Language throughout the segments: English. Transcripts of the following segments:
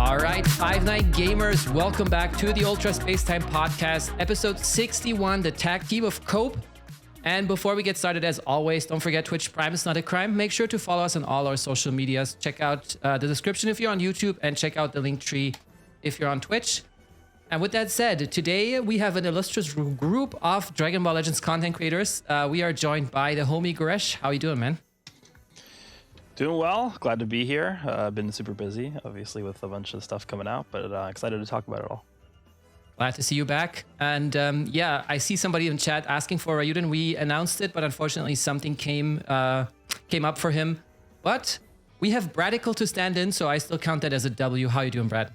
All right, Five Night Gamers, welcome back to the Ultra Space Time Podcast, episode 61, the tag team of Cope. And before we get started, as always, don't forget Twitch Prime is not a crime. Make sure to follow us on all our social medias. Check out the description if you're on YouTube, and check out the link tree if you're on Twitch. And with that said, today we have an illustrious group of Dragon Ball Legends content creators. We are joined by the homie Goresh. How you doing, man? Doing well. Glad to be here. Been super busy, obviously, with a bunch of stuff coming out, but excited to talk about it all. Glad to see you back. And yeah, I see somebody in chat asking for Ryuden. We announced it, but unfortunately something came up for him. But we have Bradical to stand in, so I still count that as a W. How you doing, Brad?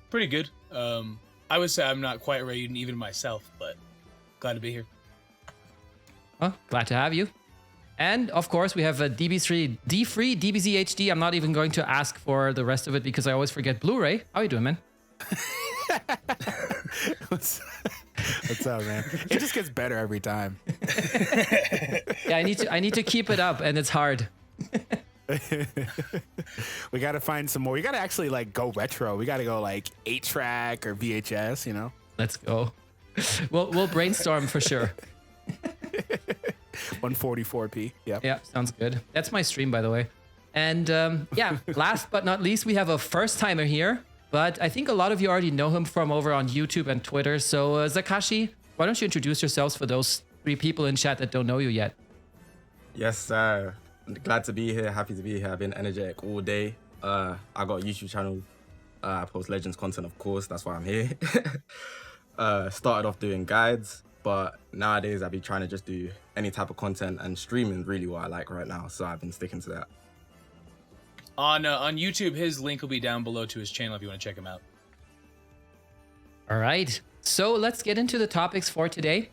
Pretty good. I would say I'm not quite Ryuden even myself, but glad to be here. Well, glad to have you. And of course, we have a DB3, DFree, DBZ HD. I'm not even going to ask for the rest of it because I always forget Blu-ray. How you doing, man? What's up, man? It just gets better every time. Yeah, I need to keep it up, and it's hard. We got to find some more. We got to actually like go retro. We got to go like 8-track or VHS, you know? Let's go. We'll brainstorm for sure. 144p. Yeah, sounds good. That's my stream, by the way. And yeah, last but not least, we have a first timer here. But I think a lot of you already know him from over on YouTube and Twitter. So Zakashi, why don't you introduce yourselves for those 3 people in chat that don't know you yet? Yes, glad to be here. Happy to be here. I've been energetic all day. I got a YouTube channel. I post Legends content, of course. That's why I'm here. Started off doing guides, but nowadays I've been trying to just do any type of content, and streaming really what I like right now. So I've been sticking to that. On YouTube, his link will be down below to his channel if you want to check him out. All right. So let's get into the topics for today.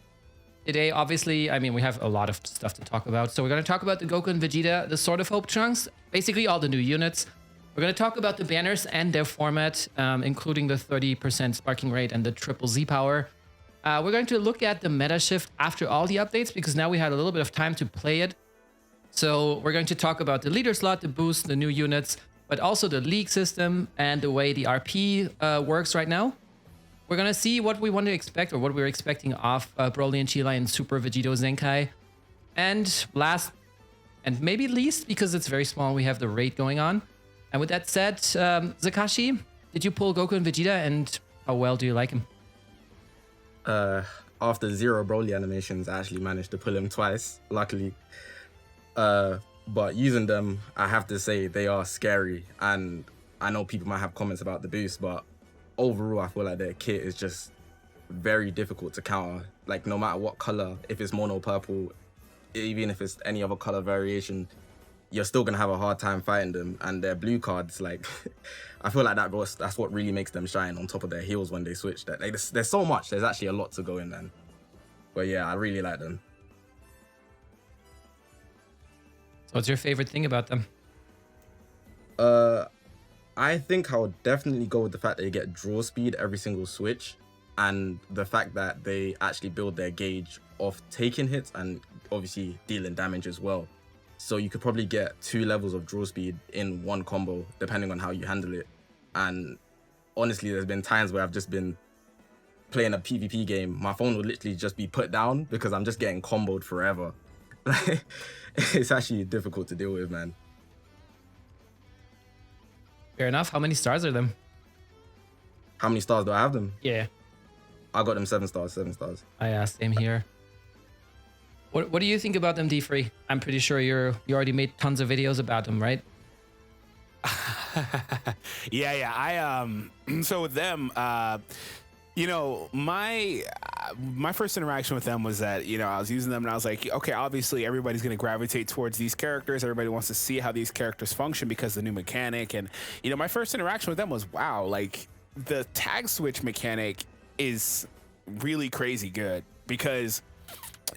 Today, obviously, I mean, we have a lot of stuff to talk about. So we're going to talk about the Goku and Vegeta, the Sword of Hope Trunks, basically all the new units. We're going to talk about the banners and their format, including the 30% sparking rate and the triple Z power. We're going to look at the meta shift after all the updates, because now we had a little bit of time to play it. So we're going to talk about the leader slot, the boost, the new units, but also the league system and the way the RP works right now. We're going to see what we want to expect, or what we're expecting of Broly and Chila and Super Vegito Zenkai. And last, and maybe least, because it's very small, we have the raid going on. And with that said, Zakashi, did you pull Goku and Vegeta, and how well do you like him? After 0 Broly animations, I actually managed to pull him twice, luckily. But using them, I have to say they are scary. And I know people might have comments about the boost, but overall, I feel like their kit is just very difficult to counter. Like, no matter what color, if it's mono purple, even if it's any other color variation, you're still gonna have a hard time fighting them. And their blue cards, like, I feel like that's what really makes them shine on top of their heals when they switch. That like, there's so much. There's actually a lot to go in then. But yeah, I really like them. So what's your favorite thing about them? I think I would definitely go with the fact that you get draw speed every single switch, and the fact that they actually build their gauge off taking hits and obviously dealing damage as well. So you could probably get 2 levels of draw speed in one combo, depending on how you handle it. And honestly, there's been times where I've just been playing a PvP game. My phone would literally just be put down because I'm just getting comboed forever. It's actually difficult to deal with, man. Fair enough. How many stars are them? How many stars do I have them? Yeah. I got them 7 stars. Same here. What do you think about them, DFree? I'm pretty sure you already made tons of videos about them, right? Yeah. So with them, you know, my first interaction with them was that, you know, I was using them and I was like, okay, obviously everybody's going to gravitate towards these characters. Everybody wants to see how these characters function because of the new mechanic. And, you know, my first interaction with them was, wow, like the tag switch mechanic is really crazy good, because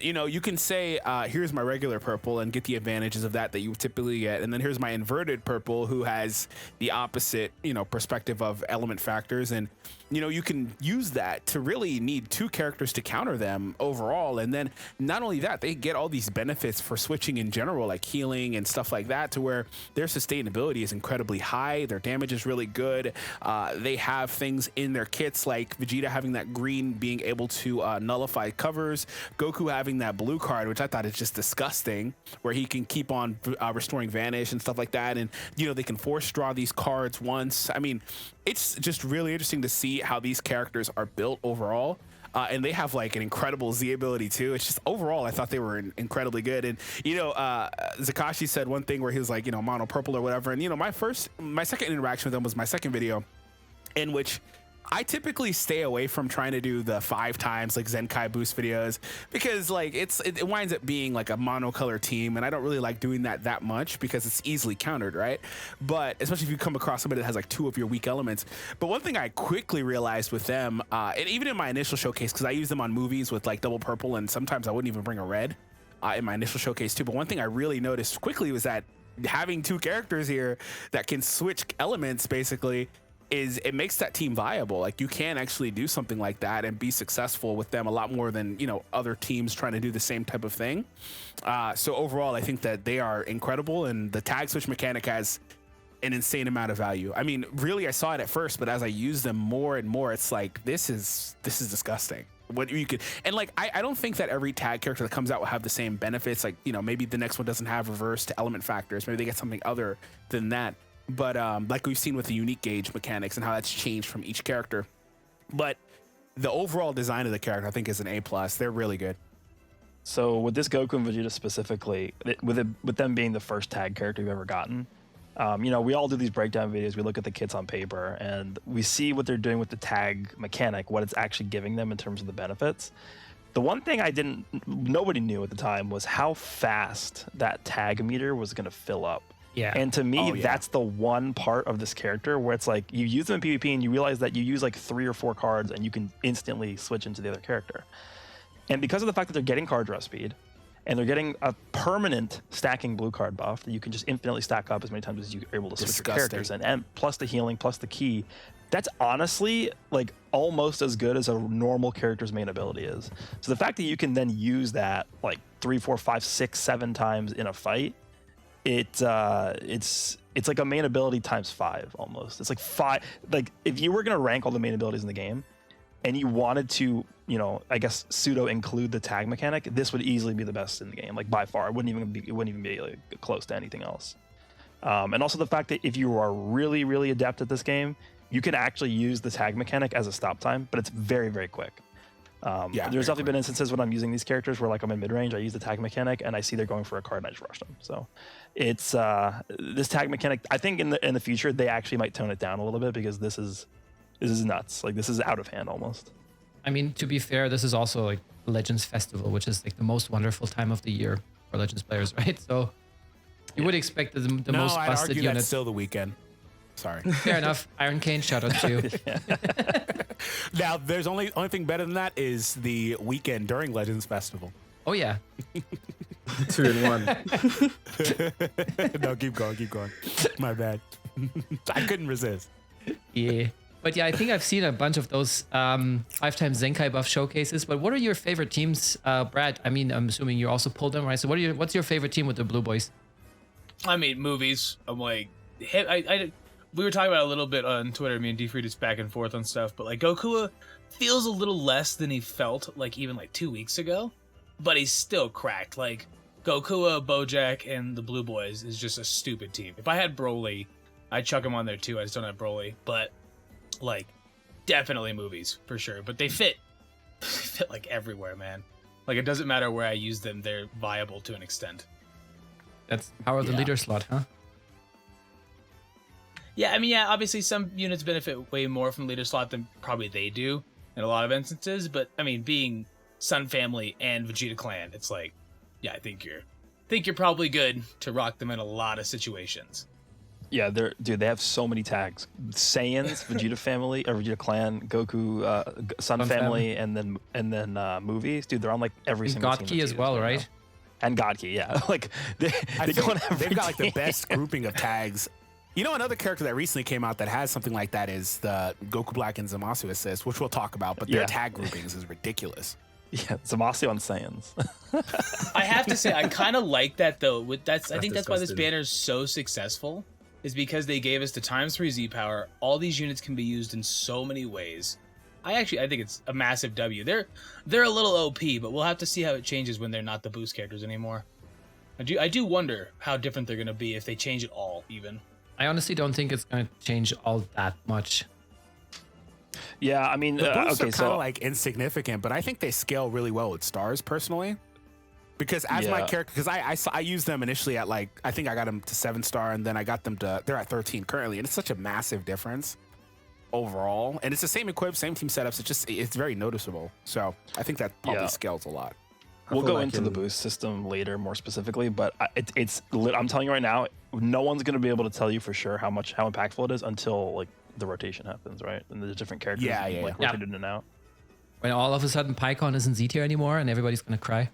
you know, you can say, here's my regular purple and get the advantages of that you would typically get. And then here's my inverted purple who has the opposite, you know, perspective of element factors. And, you know, you can use that to really need two characters to counter them overall. And then not only that, they get all these benefits for switching in general, like healing and stuff like that, to where their sustainability is incredibly high. Their damage is really good. They have things in their kits like Vegeta having that green, being able to nullify covers, Goku having that blue card, which I thought is just disgusting, where he can keep on restoring vanish and stuff like that. And, you know, they can force draw these cards once. I mean, it's just really interesting to see how these characters are built overall. And they have like an incredible Z ability too. It's just overall, I thought they were incredibly good. And, you know, Zakashi said one thing where he was like, you know, mono purple or whatever. And, you know, my second interaction with them was my second video, in which I typically stay away from trying to do the 5 times like Zenkai boost videos, because like it winds up being like a monocolor team, and I don't really like doing that much because it's easily countered, right? But especially if you come across somebody that has like 2 of your weak elements. But one thing I quickly realized with them, and even in my initial showcase, because I use them on movies with like double purple, and sometimes I wouldn't even bring a red in my initial showcase too. But one thing I really noticed quickly was that having 2 characters here that can switch elements basically it makes that team viable. Like, you can actually do something like that and be successful with them a lot more than, you know, other teams trying to do the same type of thing. So overall, I think that they are incredible, and the tag switch mechanic has an insane amount of value. I mean, really, I saw it at first, but as I use them more and more, it's like, this is disgusting. What you could, and like, I don't think that every tag character that comes out will have the same benefits. Like, you know, maybe the next one doesn't have reverse to element factors. Maybe they get something other than that. But like we've seen with the unique gauge mechanics and how that's changed from each character. But the overall design of the character, I think, is an A+. They're really good. So with this Goku and Vegeta specifically, with them being the first tag character we've ever gotten, you know, we all do these breakdown videos. We look at the kits on paper and we see what they're doing with the tag mechanic, what it's actually giving them in terms of the benefits. The one thing nobody knew at the time was how fast that tag meter was going to fill up. Yeah. And to me, that's the one part of this character where it's like you use them in PvP and you realize that you use like 3 or 4 cards and you can instantly switch into the other character. And because of the fact that they're getting card draw speed and they're getting a permanent stacking blue card buff that you can just infinitely stack up as many times as you're able to switch your characters, and plus the healing, plus the key, that's honestly like almost as good as a normal character's main ability is. So the fact that you can then use that like 3, 4, 5, 6, 7 times in a fight, it's like a main ability times 5 almost. It's like 5. Like, if you were gonna rank all the main abilities in the game and you wanted to, you know, I guess pseudo include the tag mechanic, this would easily be the best in the game, like by far. It wouldn't even be like close to anything else. And also the fact that if you are really, really adept at this game, you can actually use the tag mechanic as a stop time, but it's very, very quick. There's definitely been instances when I'm using these characters where like I'm in mid-range, I use the tag mechanic and I see they're going for a card and I just rush them. So it's this tag mechanic, I think in the future they actually might tone it down a little bit, because this is nuts. Like, this is out of hand almost. I mean, to be fair, this is also like Legends Festival, which is like the most wonderful time of the year for Legends players, right? So you would expect the most I'd busted argue unit. that's still the weekend. Sorry. Fair enough. Iron Cane, shout out to you. Now, there's only thing better than that is the weekend during Legends Festival. Oh yeah. 2 in 1. No, keep going. My bad. I couldn't resist. Yeah. But yeah, I think I've seen a bunch of those 5 times Zenkai buff showcases. But what are your favorite teams, Brad? I mean, I'm assuming you also pulled them, right? So what's your favorite team with the Blue Boys? I mean, movies. I'm like, we were talking about it a little bit on Twitter. Me and DFree just back and forth on stuff. But like, Goku feels a little less than he felt like even like 2 weeks ago. But he's still cracked. Like, Goku, Bojack, and the Blue Boys is just a stupid team. If I had Broly, I'd chuck him on there too. I just don't have Broly. But like, definitely movies for sure. But they fit like everywhere, man. Like, it doesn't matter where I use them, they're viable to an extent. That's power of the leader slot, huh? Yeah, I mean, yeah, obviously some units benefit way more from leader slot than probably they do in a lot of instances. But I mean, being Sun Family and Vegeta Clan, it's like, yeah, I think you're probably good to rock them in a lot of situations. Yeah, they have so many tags. Saiyans, Vegeta family, or Vegeta clan, Goku, Sun family, and then movies. Dude, they're on like every single team. Godki as well, right? And Godki, yeah. Like they've got like the best grouping of tags. You know, another character that recently came out that has something like that is the Goku Black and Zamasu assist, which we'll talk about, but their tag groupings is ridiculous. Yeah, Zamasu on Saiyans. I have to say, I kind of like that though. I think that's why this disgusting. banner is so successful, is because they gave us the ×3 Z power. All these units can be used in so many ways. I think it's a massive W. They're a little OP, but we'll have to see how it changes when they're not the boost characters anymore. I do wonder how different they're gonna be if they change it all, even. I honestly don't think it's going to change all that much. Yeah, I mean, The boosts okay, are kind so of like insignificant, but I think they scale really well with stars personally. Because as my Yeah. character, because I used them initially at like, I think I got them to 7-star, and then I got them to, they're at 13 currently, and it's such a massive difference overall. And it's the same equip, same team setups. It's very noticeable. So I think that probably Yeah. scales a lot. we'll feel go like into the boost system later more specifically, but I'm telling you right now, no one's going to be able to tell you for sure how impactful it is until like the rotation happens, right? And the different characters Yeah. rotated in and out. When all of a sudden PyCon isn't Z tier anymore and everybody's going to cry.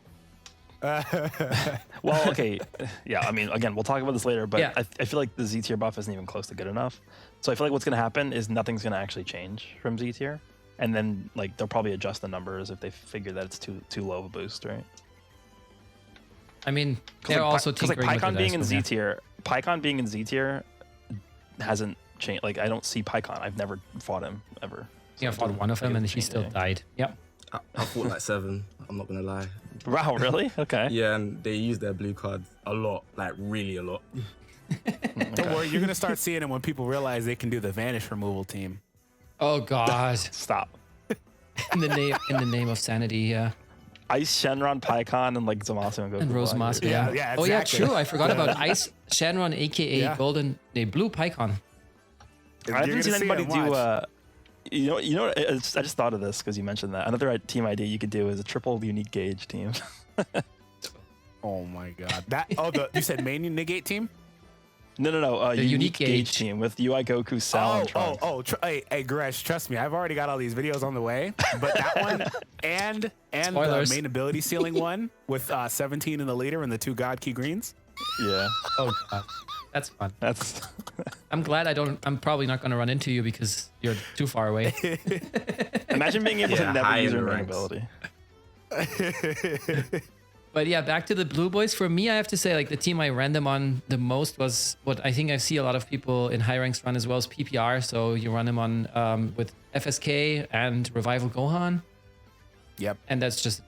Well, okay, yeah. I mean, again, we'll talk about this later, but Yeah. I feel like the Z tier buff isn't even close to good enough. So I feel like what's going to happen is nothing's going to actually change from Z tier, and then like they'll probably adjust the numbers if they figure that it's too low of a boost, right? I mean, they're also because like tinkering with PyCon it, being in I Z suppose, tier, PyCon being in Z tier hasn't changed. Like I don't see PyCon. I've never fought him ever. yeah. I fought one of them and he still died. Yep. I fought like 7. I'm not gonna lie. Wow, really? Okay. Yeah, and they use their blue cards a lot, like really a lot. Don't worry, you're going to start seeing it when people realize they can do the vanish removal team. Oh God. Stop. in the name of sanity, yeah. Ice Shenron, PyCon, and like Zamasu and Goku. And Rose Black. Masu, yeah. Yeah, Oh yeah, exactly. true. I forgot about Ice Shenron, aka Yeah. Blue PyCon. I You're haven't gonna seen see anybody it, do. watch. You know. I just thought of this because you mentioned that. Another team idea you could do is a triple unique gauge team. Oh my god. You said main negate team? No. A The unique unique gauge gauge. team with UI Goku, Sal, and Trunks. Hey, Goresh, trust me, I've already got all these videos on the way. But that one and the Spoilers. main ability ceiling one with 17 in the leader and the 2 God Key greens. Yeah, Oh God. That's fun. that's. I'm glad I'm probably not going to run into you because you're too far away. Imagine being able Yeah, to never high use in your the main ranks. ability. But yeah, back to the Blue Boys. For me, I have to say, like the team I ran them on the most was what I think I see a lot of people in high ranks run as well as PPR. So you run them on with FSK and Revival Gohan, Yep. and that's just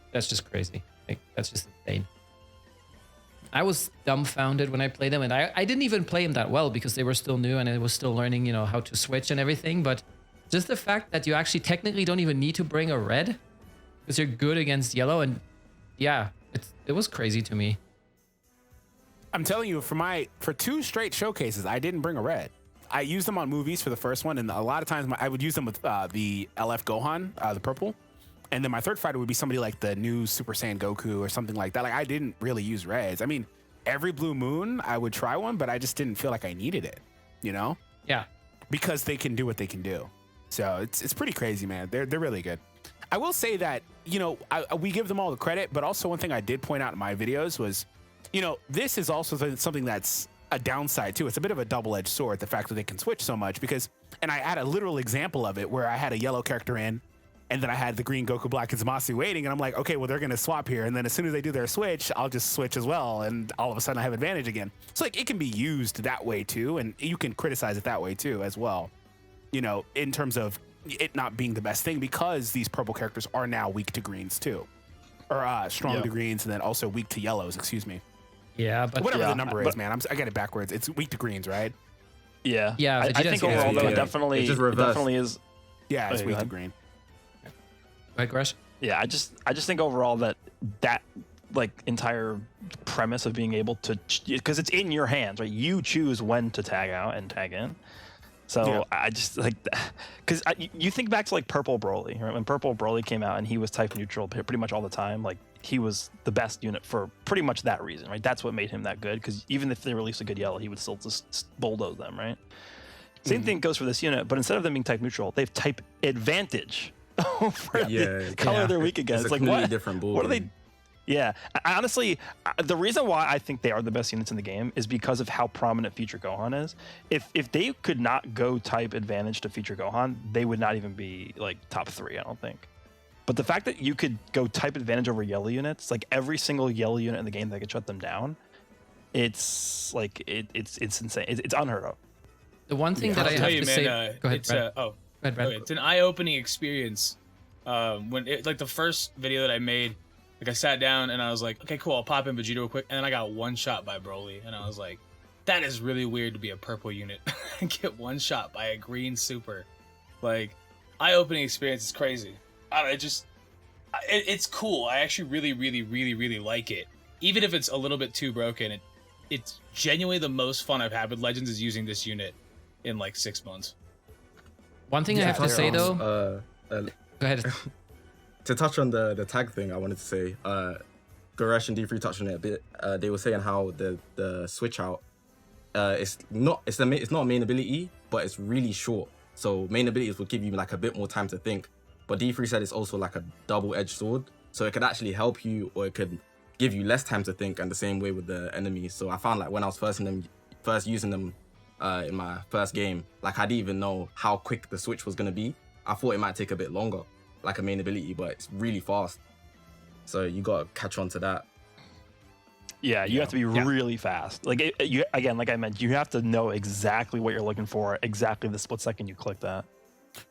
crazy. Like that's just insane. I was dumbfounded when I played them, and I didn't even play them that well because they were still new and I was still learning, how to switch and everything. But just the fact that you actually technically don't even need to bring a red because you're good against yellow, and yeah, it was crazy to me. I'm telling you, for 2 straight showcases, I didn't bring a red. I used them on movies for the first one, and a lot of times I would use them with the LF Gohan, the purple. And then my third fighter would be somebody like the new Super Saiyan Goku or something like that. Like I didn't really use reds. I mean, every blue moon I would try one, but I just didn't feel like I needed it, Yeah. because they can do what they can do. So it's pretty crazy, man. They're really good. I will say that, we give them all the credit, but also one thing I did point out in my videos was, this is also something that's a downside too. It's a bit of a double-edged sword, the fact that they can switch so much and I had a literal example of it where I had a yellow character in, and then I had the green Goku Black and Zamasu waiting, and I'm like, okay, well, they're going to swap here. And then as soon as they do their switch, I'll just switch as well. And all of a sudden I have advantage again. So like it can be used that way too. And you can criticize it that way too as well, in terms of it not being the best thing because these purple characters are now weak to greens too. Or strong to greens and then also weak to yellows, excuse me. Yeah, but Whatever Yeah, the number is, but- man. I got it backwards. It's weak to greens, right? Yeah. Yeah, I Vegeta's think yeah, overall though, yeah. it definitely, It's just it reversed. definitely is. Yeah, it's Oh, weak go to ahead. green. right, Gresh? Yeah, I just think overall that like entire premise of being able to, because it's in your hands, right? You choose when to tag out and tag in. So Yeah. I just like, because you think back to like Purple Broly, right? When Purple Broly came out and he was type neutral pretty much all the time, like he was the best unit for pretty much that reason, right? That's what made him that good, because even if they released a good yellow, he would still just bulldoze them, right? Same thing goes for this unit, but instead of them being type neutral, they have type advantage over the color they're weak against. It's like, completely what? different ball What are they? game. Yeah, honestly, the reason why I think they are the best units in the game is because of how prominent Feature Gohan is. If they could not go type advantage to Feature Gohan, they would not even be like top 3, I don't think. But the fact that you could go type advantage over yellow units, like every single yellow unit in the game that could shut them down, it's like it's insane. It's unheard of. The one thing that I have to say, go ahead, Brad. Go ahead, Brad. Okay, it's an eye-opening experience. When like the first video that I made, like I sat down and I was like, okay, cool, I'll pop in Vegeta real quick, and then I got one shot by Broly, and I was like, that is really weird to be a purple unit and get one shot by a green super. Like, eye-opening experience is crazy. I don't know, it's cool. I actually really like it, even if it's a little bit too broken. It's genuinely the most fun I've had with Legends is using this unit in like 6 months. One thing I have to say though, go ahead. To touch on the tag thing, I wanted to say, Goresh and DFree touched on it a bit. They were saying how the switch out, it's not a main ability, but it's really short. So main abilities will give you like a bit more time to think. But DFree said it's also like a double-edged sword, so it could actually help you, or it could give you less time to think. And the same way with the enemies. So I found like when I was first using them in my first game, like I didn't even know how quick the switch was gonna be. I thought it might take a bit longer, like a main ability, but it's really fast. So you gotta catch on to that. Yeah, you have to be really fast. Like again, like I meant, you have to know exactly what you're looking for, exactly the split second you click that.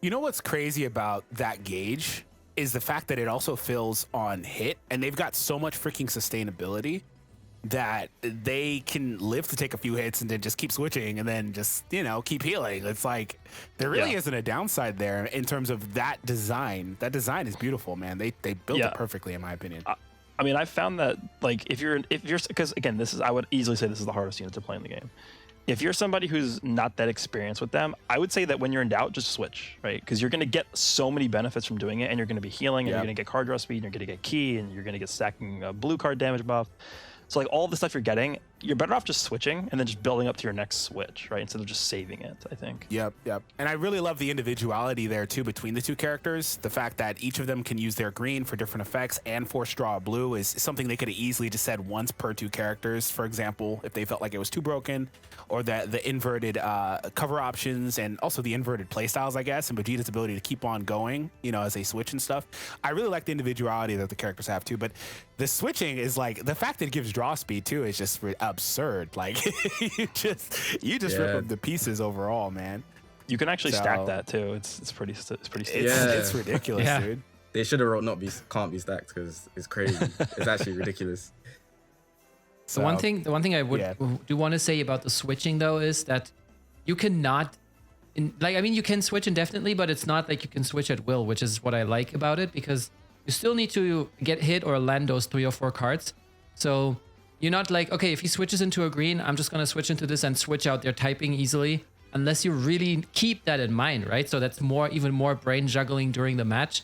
You know what's crazy about that gauge is the fact that it also fills on hit, and they've got so much freaking sustainability that they can live to take a few hits and then just keep switching and then just, you know, keep healing. It's like there really isn't a downside there in terms of that design. That design is beautiful, man. They built it perfectly, in my opinion. I mean, I found that like if you're because again, I would easily say this is the hardest unit to play in the game. If you're somebody who's not that experienced with them, I would say that when you're in doubt, just switch, right? Because you're going to get so many benefits from doing it, and you're going to be healing, and you're going to get card draw speed, and you're going to get key, and you're going to get stacking blue card damage buff. So like all the stuff you're getting, you're better off just switching and then just building up to your next switch, right? Instead of just saving it, I think. Yep. And I really love the individuality there too between the two characters. The fact that each of them can use their green for different effects and force draw a blue is something they could have easily just said once per two characters, for example, if they felt like it was too broken, or that the inverted cover options and also the inverted playstyles, I guess, and Vegeta's ability to keep on going, you know, as they switch and stuff. I really like the individuality that the characters have too, but the switching is like the fact that it gives draw speed too is just absurd. Like you just rip up the pieces overall, man. You can actually stack that too. It's pretty steep. It's ridiculous, dude. They should have wrote can't be stacked because it's crazy. It's actually ridiculous. So the one thing I do want to say about the switching though is that you cannot, you can switch indefinitely, but it's not like you can switch at will, which is what I like about it, because you still need to get hit or land those 3 or 4 cards. So you're not like, okay, if he switches into a green, I'm just going to switch into this and switch out their typing easily, unless you really keep that in mind, right? So that's even more brain juggling during the match.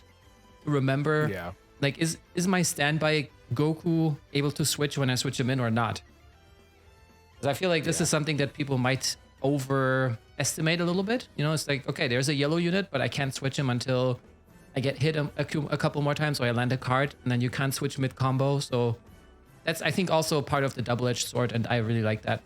Remember, like, is my standby Goku able to switch when I switch him in or not? Because I feel like this is something that people might overestimate a little bit. You know, it's like, okay, there's a yellow unit, but I can't switch him until I get hit a couple more times, so I land a card, and then you can't switch mid-combo. So that's, I think, also part of the double-edged sword, and I really like that.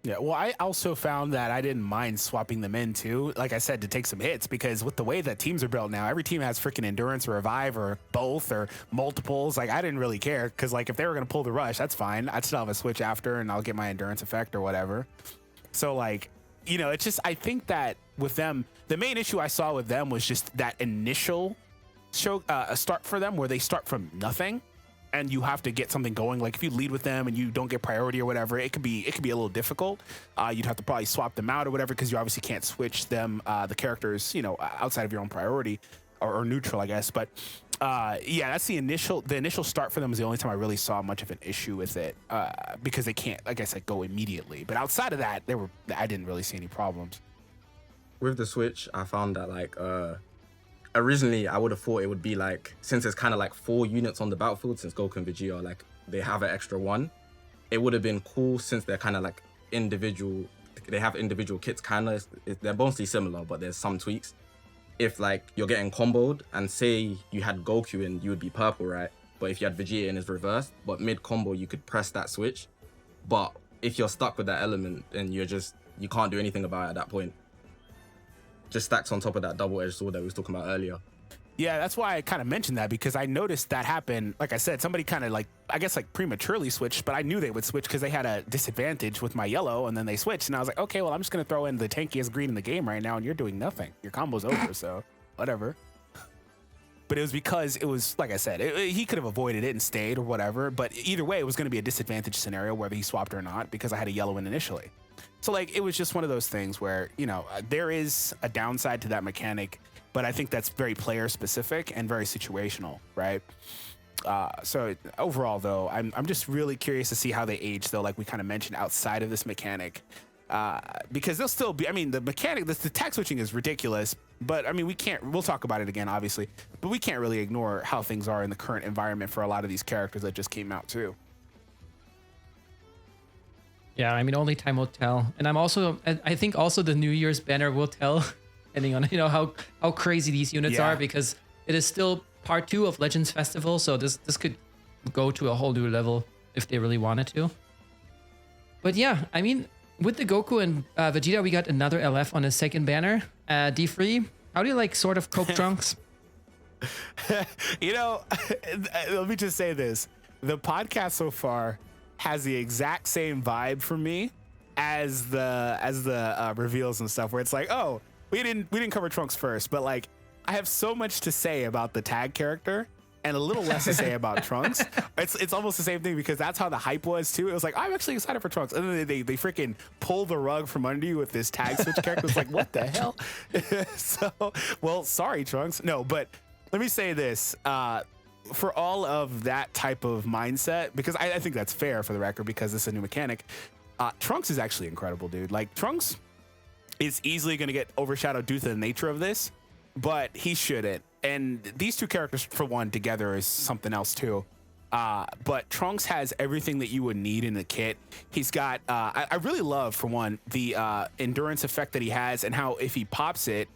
Yeah, well, I also found that I didn't mind swapping them in too, like I said, to take some hits, because with the way that teams are built now, every team has freaking endurance or revive or both or multiples. Like, I didn't really care, because like if they were going to pull the rush, that's fine. I'd still have a switch after and I'll get my endurance effect or whatever. So like, you know, it's just, I think that with them, the main issue I saw with them was just that initial start for them where they start from nothing. And you have to get something going. Like if you lead with them and you don't get priority or whatever, it could be a little difficult. You'd have to probably swap them out or whatever, because you obviously can't switch them, the characters, you know, outside of your own priority or neutral, I guess. But yeah, that's the initial start for them is the only time I really saw much of an issue with it, because they can't, like I said, go immediately. But outside of that, I didn't really see any problems. With the switch, I found that like originally I would have thought it would be like, since there's kind of like 4 units on the battlefield, since Goku and Vegeta are like, they have an extra one, it would have been cool since they're kind of like individual, they have individual kits, kind of, they're mostly similar, but there's some tweaks. If like you're getting comboed and say you had Goku in, you would be purple, right? But if you had Vegeta in, it's reversed, but mid combo you could press that switch. But if you're stuck with that element, then you can't do anything about it at that point. Just stacks on top of that double-edged sword that we was talking about earlier. Yeah, that's why I kind of mentioned that, because I noticed that happen. Like I said, somebody kind of like, I guess like prematurely switched, but I knew they would switch because they had a disadvantage with my yellow, and then they switched, and I was like, okay, well, I'm just going to throw in the tankiest green in the game right now, and you're doing nothing. Your combo's over, so whatever. But it was because it was, like I said, he could have avoided it and stayed or whatever, but either way, it was going to be a disadvantage scenario whether he swapped or not, because I had a yellow in initially. So like, it was just one of those things where, you know, there is a downside to that mechanic, but I think that's very player specific and very situational, right? So overall though, I'm just really curious to see how they age though, like we kind of mentioned, outside of this mechanic. Because they'll still be, I mean, the mechanic, the tag switching is ridiculous, but I mean, we'll talk about it again, obviously, but we can't really ignore how things are in the current environment for a lot of these characters that just came out too. Yeah, I mean, only time will tell. And I think also the New Year's banner will tell, depending on, you know, how crazy these units are, because it is still part 2 of Legends Festival. So this could go to a whole new level if they really wanted to. But yeah, I mean, with the Goku and Vegeta, we got another LF on the second banner. DFree, how do you like sort of cope Trunks? You know, let me just say this. The podcast so far has the exact same vibe for me as the reveals and stuff, where it's like, oh, we didn't cover Trunks first, but like I have so much to say about the tag character and a little less to say about Trunks. It's almost the same thing, because that's how the hype was too. It was like, I'm actually excited for Trunks, and then they freaking pull the rug from under you with this tag switch character. It's like, what the hell? So, well, sorry, Trunks. No, but let me say this. For all of that type of mindset, because I think that's fair for the record, because this is a new mechanic, Trunks is actually incredible, dude. Like, Trunks is easily going to get overshadowed due to the nature of this, but he shouldn't. And these two characters, for one, together is something else too. But Trunks has everything that you would need in the kit. He's got, I really love, for one, the endurance effect that he has, and how if he pops it,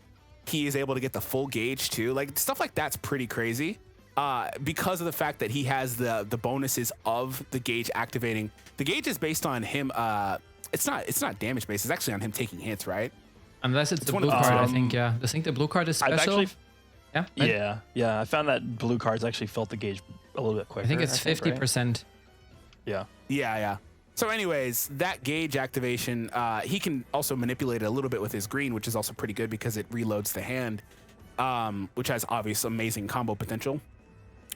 he is able to get the full gauge too. Like, stuff like that's pretty crazy. Because of the fact that he has the bonuses of the gauge activating. The gauge is based on him. It's not damage based. It's actually on him taking hits, right? Unless it's the blue card, I think. Yeah, I think the blue card is special. Yeah. I found that blue cards actually felt the gauge a little bit quicker. I think it's 50%. Right? Yeah. So anyways, that gauge activation, he can also manipulate it a little bit with his green, which is also pretty good because it reloads the hand, which has obvious amazing combo potential.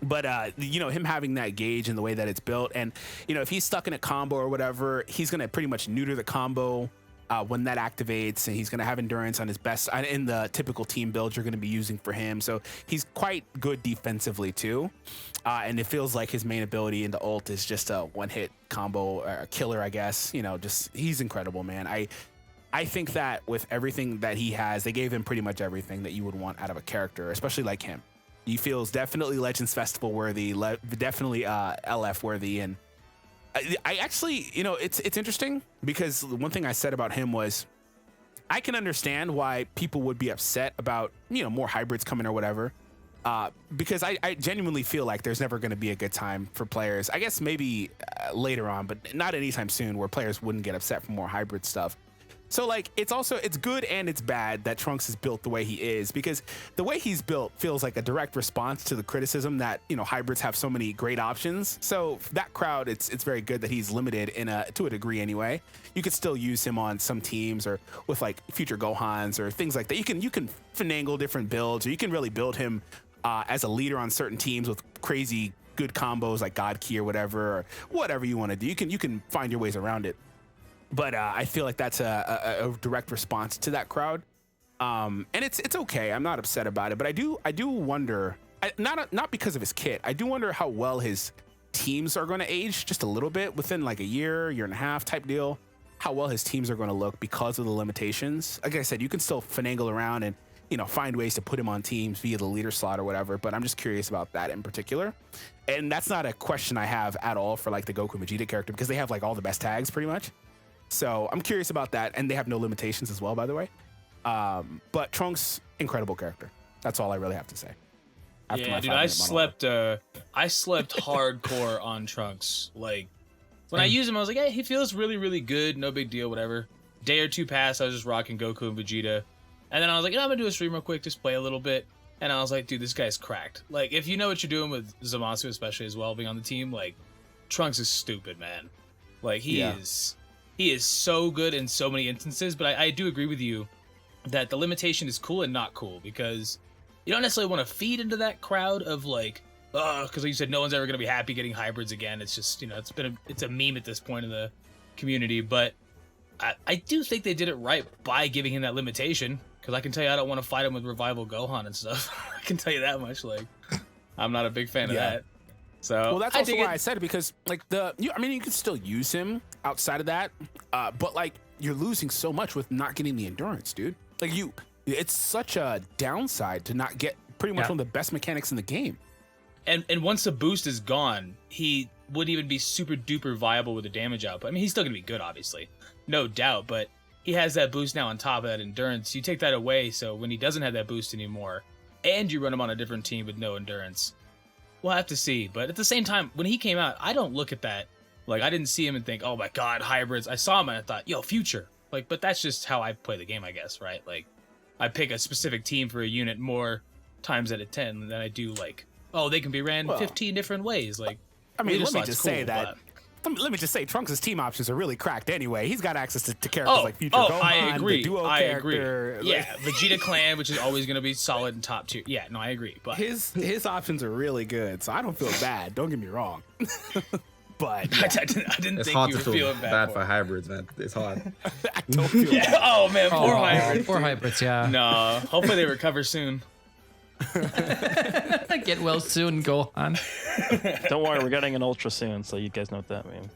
But, you know, him having that gauge and the way that it's built, and, you know, if he's stuck in a combo or whatever, he's going to pretty much neuter the combo when that activates, and he's going to have endurance on his best in the typical team builds you're going to be using for him. So he's quite good defensively too. And it feels like his main ability in the ult is just a one-hit combo killer, I guess. You know, just he's incredible, man. I think that with everything that he has, they gave him pretty much everything that you would want out of a character, especially like him. He feels definitely Legends Festival worthy, definitely LF worthy. And I actually, you know, it's interesting, because one thing I said about him was I can understand why people would be upset about, you know, more hybrids coming or whatever. Because I genuinely feel like there's never going to be a good time for players. I guess maybe later on, but not anytime soon, where players wouldn't get upset for more hybrid stuff. So like, it's good and it's bad that Trunks is built the way he is, because the way he's built feels like a direct response to the criticism that, you know, hybrids have so many great options. So that crowd, it's very good that he's limited to a degree anyway. You could still use him on some teams or with like future Gohans or things like that. You can finagle different builds, or you can really build him as a leader on certain teams with crazy good combos like God Key or whatever you want to do. You can find your ways around it. But I feel like that's a direct response to that crowd, and it's okay. I'm not upset about it, but I do wonder, not because of his kit. I do wonder how well his teams are going to age, just a little bit within like a year and a half type deal. How well his teams are going to look because of the limitations. Like I said, you can still finagle around and find ways to put him on teams via the leader slot or whatever. But I'm just curious about that in particular. And that's not a question I have at all for like the Goku and Vegeta character, because they have like all the best tags pretty much. So I'm curious about that. And they have no limitations as well, by the way. But Trunks, incredible character. That's all I really have to say. Yeah, dude, I slept hardcore on Trunks. Like, when I use him, I was like, hey, he feels really, really good. No big deal, whatever. Day or two passed, I was just rocking Goku and Vegeta. And then I was like, I'm gonna do a stream real quick, just play a little bit. And I was like, dude, this guy's cracked. Like, if you know what you're doing with Zamasu, especially as well, being on the team, like, Trunks is stupid, man. Like, he is so good in so many instances. But I do agree with you that the limitation is cool and not cool, because you don't necessarily want to feed into that crowd of like, because like you said, no one's ever going to be happy getting hybrids again. It's just, it's a meme at this point in the community. But I do think they did it right by giving him that limitation, because I can tell you I don't want to fight him with Revival Gohan and stuff. I can tell you that much. Like, I'm not a big fan of that. So well, that's also why I said it, because like you can still use him outside of that, but like you're losing so much with not getting the endurance, dude. Like it's such a downside to not get pretty much one of the best mechanics in the game. And once the boost is gone, he wouldn't even be super duper viable with the damage output. I mean, he's still gonna be good, obviously, no doubt, but he has that boost now on top of that endurance. You take that away, so when he doesn't have that boost anymore, and you run him on a different team with no endurance, we'll have to see. But at the same time, when he came out, I don't look at that like, I didn't see him and think, oh my god, hybrids. I saw him and I thought, yo, future. Like, but that's just how I play the game, I guess, right? Like, I pick a specific team for a unit more times out of 10 than I do, like, oh, they can be ran 15 different ways. Like, I mean, let me just say that. Let me just say, Trunks' team options are really cracked anyway. He's got access to characters like Future Gohan, I agree. the duo character. Yeah, Vegeta Clan, which is always going to be solid in top tier. Yeah, no, I agree. But his options are really good, so I don't feel bad. Don't get me wrong. But yeah. I didn't it's think hard you were to feel feeling bad for hybrids, man. It's hard. I don't feel bad. Oh man, poor hybrids. Poor hybrids, yeah. No, hopefully they recover soon. Get well soon, Gohan. Don't worry, we're getting an Ultra soon, so you guys know what that means.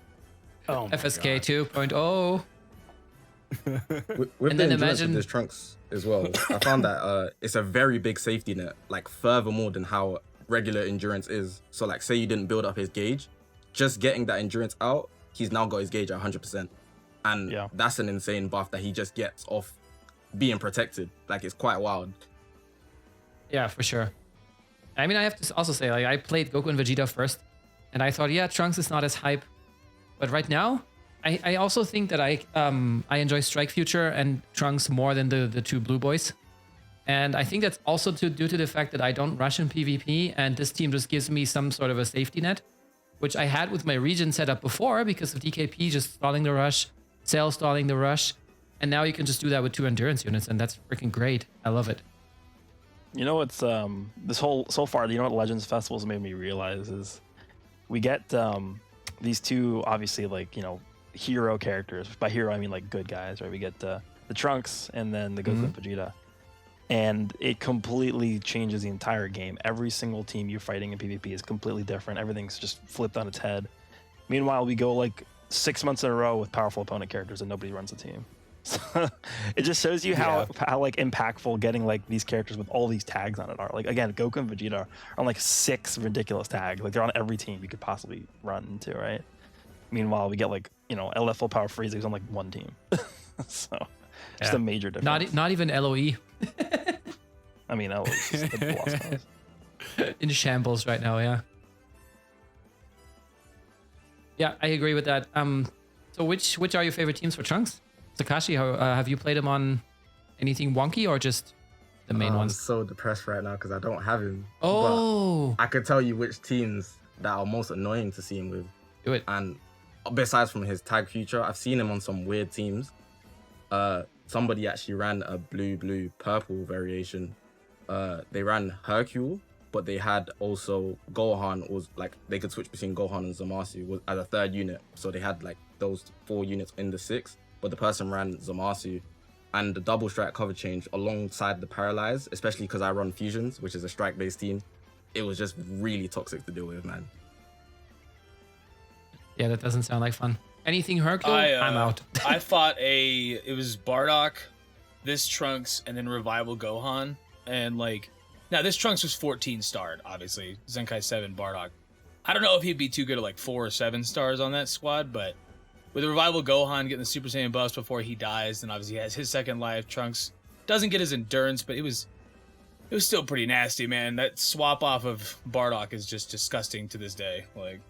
Oh FSK 2.0. With And the then endurance imagine- of this Trunks as well, I found that it's a very big safety net, like further more than how regular endurance is. So like, say you didn't build up his gauge, just getting that endurance out, he's now got his gauge at 100%. And that's an insane buff that he just gets off being protected. Like, it's quite wild. Yeah, for sure. I mean, I have to also say, like, I played Goku and Vegeta first, and I thought, yeah, Trunks is not as hype. But right now, I also think that I enjoy Strike Future and Trunks more than the two blue boys. And I think that's also due to the fact that I don't rush in PvP, and this team just gives me some sort of a safety net, which I had with my region setup before because of DKP just stalling the rush, Cell stalling the rush, and now you can just do that with 2 endurance units, and that's freaking great. I love it. You know what's this whole so far, you know what Legends Festivals made me realize is we get these two obviously, like, you know, hero characters. By hero I mean like good guys, right? We get the Trunks and then the Goku and Vegeta. And it completely changes the entire game. Every single team you're fighting in PvP is completely different. Everything's just flipped on its head. Meanwhile, we go like 6 months in a row with powerful opponent characters and nobody runs the team. So it just shows you how like impactful getting like these characters with all these tags on it are. Like, again, Goku and Vegeta are on like 6 ridiculous tags. Like, they're on every team you could possibly run into, right? Meanwhile, we get like, you know, LFL Power Frieza who's on like 1 team. So just a major difference. Not even LOE. I mean, that was just the lost cause. In shambles right now, yeah. Yeah, I agree with that. So which are your favorite teams for Trunks? Zakashi, have you played him on anything wonky or just the main ones? I'm so depressed right now because I don't have him. Oh, But I could tell you which teams that are most annoying to see him with. do it. And besides from his tag future, I've seen him on some weird teams. Somebody actually ran a blue purple variation. They ran Hercule, but they had also Gohan. Was like, they could switch between Gohan and Zamasu as a 3rd unit. So they had like those 4 units in the 6, but the person ran Zamasu, and the double strike cover change alongside the paralyze, especially because I run fusions, which is a strike based team. It was just really toxic to deal with, man. Yeah, that doesn't sound like fun. Anything Hercule, I'm out. I fought it was Bardock, this Trunks and then Revival Gohan, and like now this Trunks was 14 starred, obviously Zenkai 7 Bardock. I don't know if he'd be too good at like 4 or 7 stars on that squad, but with the Revival Gohan getting the Super Saiyan buffs before he dies, then obviously he has his second life. Trunks doesn't get his endurance, but it was still pretty nasty, man. That swap off of Bardock is just disgusting to this day. Like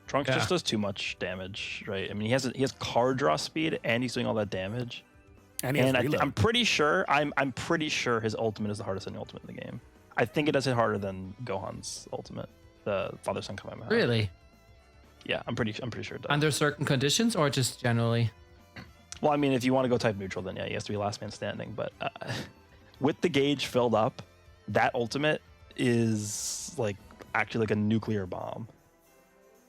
Trunks just does too much damage, right? I mean, he has card draw speed, and he's doing all that damage. And I'm pretty sure his ultimate is the hardest hitting ultimate in the game. I think it does hit harder than Gohan's ultimate, the Father Son Kamehameha. Really? Yeah, I'm pretty sure it does. Under certain conditions, or just generally? Well, I mean, if you want to go type neutral, then yeah, he has to be last man standing. But with the gauge filled up, that ultimate is like actually like a nuclear bomb.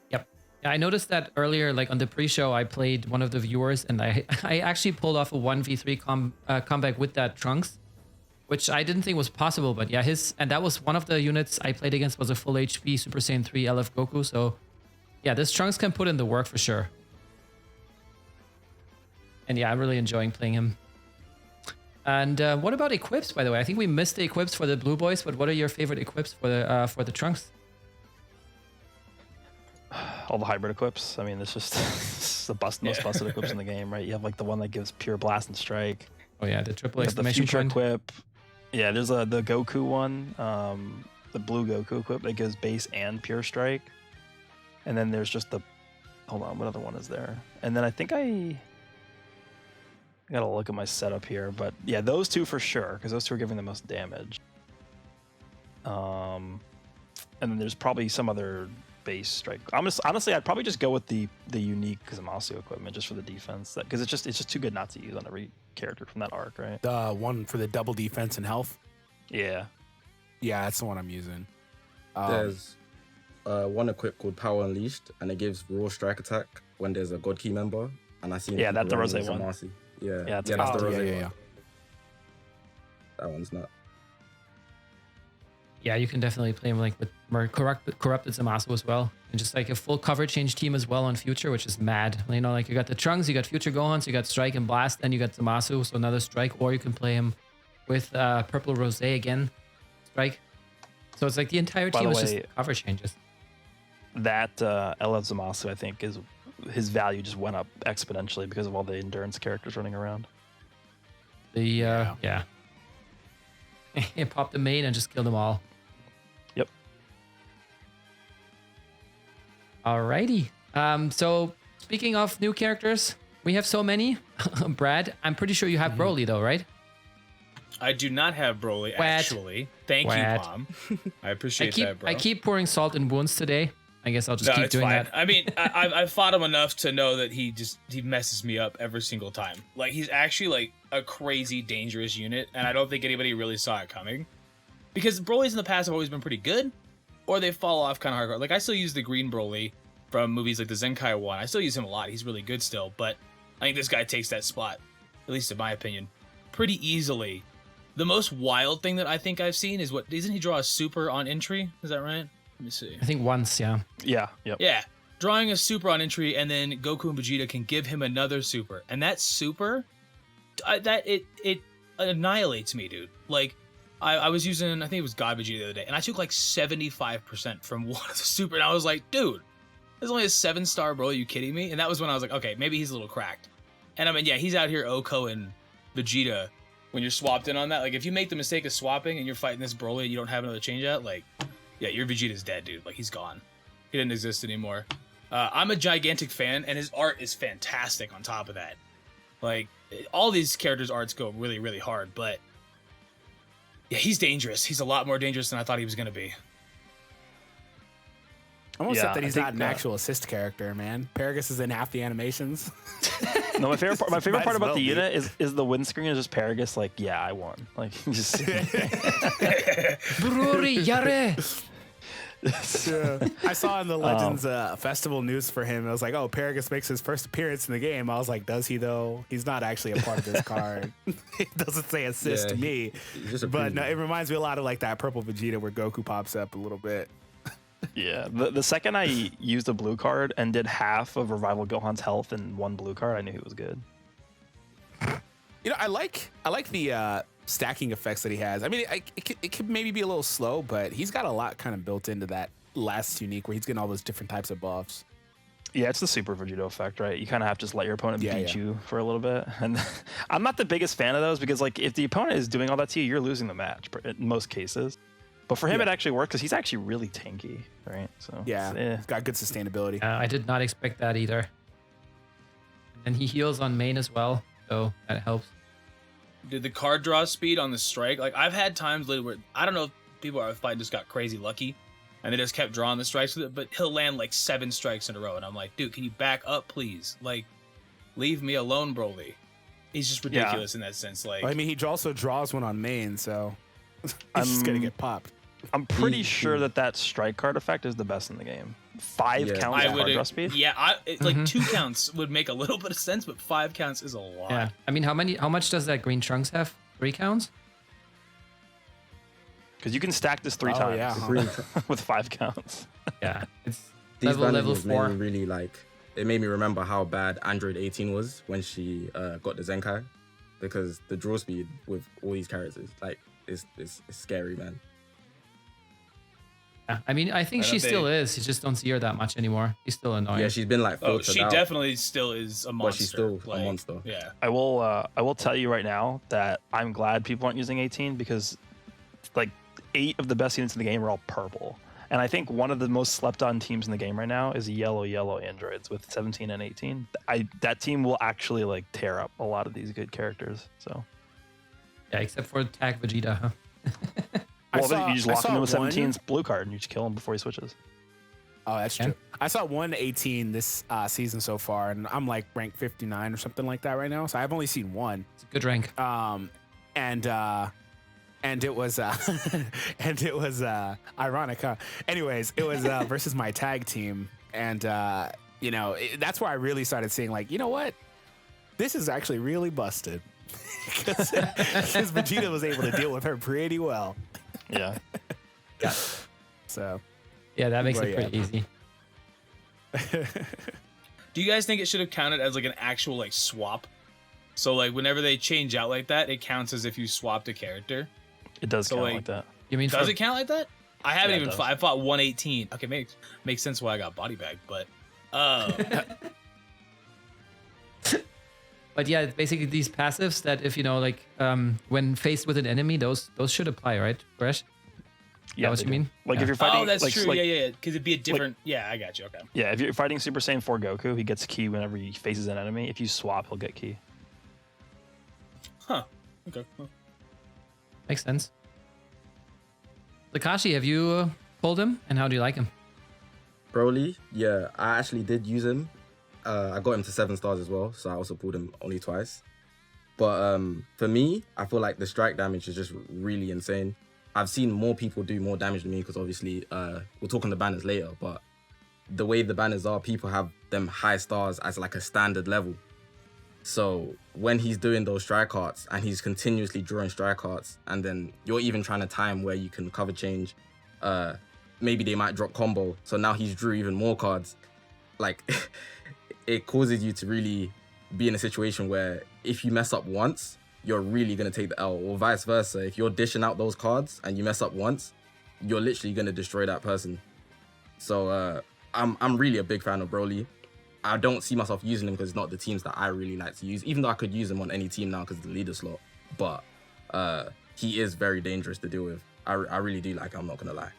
Yep. I noticed that earlier, like on the pre-show, I played one of the viewers, and I actually pulled off a 1v3 comeback with that Trunks, which I didn't think was possible. But yeah, and that was one of the units I played against was a full HP Super Saiyan 3 LF Goku. So yeah, this Trunks can put in the work for sure. And yeah, I'm really enjoying playing him. And what about equips, by the way? I think we missed the equips for the Blue Boys, but what are your favorite equips for the Trunks? All the hybrid equips. I mean, it's just it's the most busted equips in the game, right? You have like the one that gives pure blast and strike. Oh yeah, the triple the exclamation future point. equip. Yeah, there's the Goku one, the blue Goku equip that gives base and pure strike. And then there's just hold on, what other one is there? And then I think I gotta look at my setup here, but yeah, those two for sure, because those two are giving the most damage. And then there's probably some other base strike. Honestly, I'd probably just go with the unique Zamasu equipment just for the defense, because it's just too good not to use on every character from that arc, right? The one for the double defense and health. Yeah, that's the one I'm using. There's one equip called Power Unleashed, and it gives raw strike attack when there's a God Key member. And I seen that's the Rose one. Zamasu. Yeah, that's the Rose one. yeah. That one's not. Yeah, you can definitely play him like with more corrupted Zamasu as well, and just like a full cover change team as well on Future, which is mad. You know, like you got the Trunks, you got Future Gohan, so you got Strike and Blast, then you got Zamasu, so another Strike, or you can play him with Purple Rose again, Strike. So it's like the entire team is just cover changes. That LF Zamasu, I think, his value just went up exponentially because of all the endurance characters running around. Yeah. He popped the main and just killed them all. Yep. Alrighty. So speaking of new characters, we have so many. Brad, I'm pretty sure you have Broly though, right? I do not have Broly, actually. Thank you, Mom. I appreciate that, bro. I keep pouring salt in wounds today. I guess I'll just keep doing that. I mean, I've fought him enough to know that he messes me up every single time. Like, he's actually like a crazy dangerous unit, and I don't think anybody really saw it coming. Because Broly's in the past have always been pretty good, or they fall off kind of hardcore. Like, I still use the green Broly from movies like the Zenkai one. I still use him a lot. He's really good still, but I think this guy takes that spot, at least in my opinion, pretty easily. The most wild thing that I think I've seen is doesn't he draw a super on entry? Is that right? Let me see. I think once, yeah. Yeah, yep. Yeah. Drawing a super on entry, and then Goku and Vegeta can give him another super. And that super, it annihilates me, dude. Like, I was using, I think it was God Vegeta the other day, and I took like 75% from one of the super, and I was like, dude, there's only a 7-star bro, are you kidding me? And that was when I was like, okay, maybe he's a little cracked. And I mean, yeah, he's out here Oko and Vegeta when you're swapped in on that. Like, if you make the mistake of swapping and you're fighting this Broly and you don't have another change out, like, yeah, your Vegeta's dead, dude. Like, he's gone. He doesn't exist anymore. I'm a gigantic fan, and his art is fantastic on top of that. Like, all these characters' arts go really, really hard, but yeah, he's dangerous. He's a lot more dangerous than I thought he was going to be. I'm almost upset that he's not an actual assist character, man. Paragus is in half the animations. No, my favorite part about the unit is the windscreen is just Paragus. Like, yeah, I won. Like, just Bruri Yare. I saw in the Legends festival news for him. I was like, oh, Paragus makes his first appearance in the game. I was like, does he though? He's not actually a part of this card. It doesn't say assist to me. But no, it reminds me a lot of like that purple Vegeta where Goku pops up a little bit. Yeah, the second I used a blue card and did half of Revival Gohan's health in one blue card, I knew he was good. I like the stacking effects that he has. I mean, it could maybe be a little slow, but he's got a lot kind of built into that last unique where he's getting all those different types of buffs. Yeah, it's the Super Vegito effect, right? You kind of have to just let your opponent beat you for a little bit. And I'm not the biggest fan of those because, like, if the opponent is doing all that to you, you're losing the match in most cases. But for him, it actually works because he's actually really tanky, right? So he's got good sustainability. I did not expect that either. And he heals on main as well, so that helps. Dude, the card draw speed on the strike, like I've had times lately where I don't know if people are fighting just got crazy lucky and they just kept drawing the strikes with it, but he'll land like 7 strikes in a row, and I'm like, dude, can you back up, please? Like, leave me alone, Broly. He's just ridiculous in that sense. Like, I mean, he also draws one on main, so he's just gonna get popped. I'm pretty sure that strike card effect is the best in the game. 5 counts of card draw speed. Yeah, like 2 counts would make a little bit of sense, but 5 counts is a lot. Yeah, I mean, how much does that green Trunks have? 3 counts? Because you can stack this 3 times with 5 counts. Yeah, it's These level 4. made me really like. It made me remember how bad Android 18 was when she got the Zenkai, because the draw speed with all these characters, like, it's scary, man. Yeah, I mean, I think she still is. You just don't see her that much anymore. She's still annoying. Yeah, she's been like filtered she out, definitely still is a monster. but she's still a monster. Yeah. I will tell you right now that I'm glad people aren't using 18 because, like, 8 of the best units in the game are all purple. And I think one of the most slept on teams in the game right now is yellow androids with 17 and 18. That team will actually like tear up a lot of these good characters. So Yeah, except for Tag Vegeta, huh? Well, you just lock him in with 17's blue card and you just kill him before he switches. Oh, that's true. I saw 118 this season so far, and I'm like ranked 59 or something like that right now. So I've only seen 1. It's a good rank. And it was ironic, huh? Anyways, it was versus my tag team, and that's where I really started seeing, like, you know what, this is actually really busted, because Vegeta was able to deal with her pretty well. Yeah. Yeah. So. Yeah, that makes it pretty easy. Do you guys think it should have counted as like an actual like swap? So like whenever they change out like that, it counts as if you swapped a character. It does count like that. You mean does it count like that? I haven't even does. I fought 118. Okay, makes sense why I got body bag, but But yeah, basically these passives that if when faced with an enemy, those should apply, right, Goresh? Yeah, what you mean? Like if you're fighting, that's like, true. Like, yeah, because it'd be a different. Yeah, I got you. Okay. Yeah, if you're fighting Super Saiyan 4 Goku, he gets ki whenever he faces an enemy. If you swap, he'll get ki. Huh. Okay. Huh. Makes sense. Zakashi, have you pulled him, and how do you like him? Broly, yeah, I actually did use him. I got him to 7 stars as well, so I also pulled him only twice. But for me, I feel like the strike damage is just really insane. I've seen more people do more damage than me because obviously we'll talk on the banners later, but the way the banners are, people have them high stars as like a standard level. So when he's doing those strike arts and he's continuously drawing strike arts, and then you're even trying to time where you can cover change, maybe they might drop combo. So now he's drew even more cards. Like it causes you to really be in a situation where if you mess up once, you're really going to take the L, or vice versa. If you're dishing out those cards and you mess up once, you're literally going to destroy that person. So I'm really a big fan of Broly. I don't see myself using him because it's not the teams that I really like to use, even though I could use him on any team now because of the leader slot. But he is very dangerous to deal with. I really do like him, I'm not going to lie.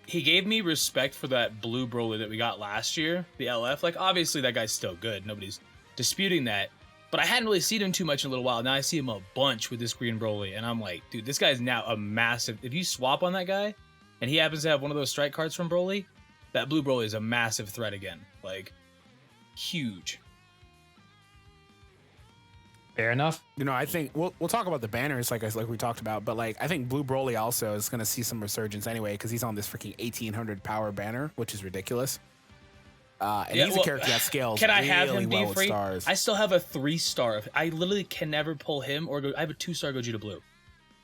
He gave me respect for that blue Broly that we got last year, the LF. Like, obviously that guy's still good. Nobody's disputing that. But I hadn't really seen him too much in a little while. Now I see him a bunch with this green Broly, and I'm like, dude, this guy's now a massive... If you swap on that guy, and he happens to have one of those strike cards from Broly, that blue Broly is a massive threat again. Like, huge. Fair enough. I think we'll talk about the banners like we talked about, but like I think Blue Broly also is gonna see some resurgence anyway because he's on this freaking 1800 power banner, which is ridiculous. And he's a character that scales. Can I really have him well with DFree? stars. I still have a 3-star. I literally can never pull him or go. I have a 2-star Gogeta Blue.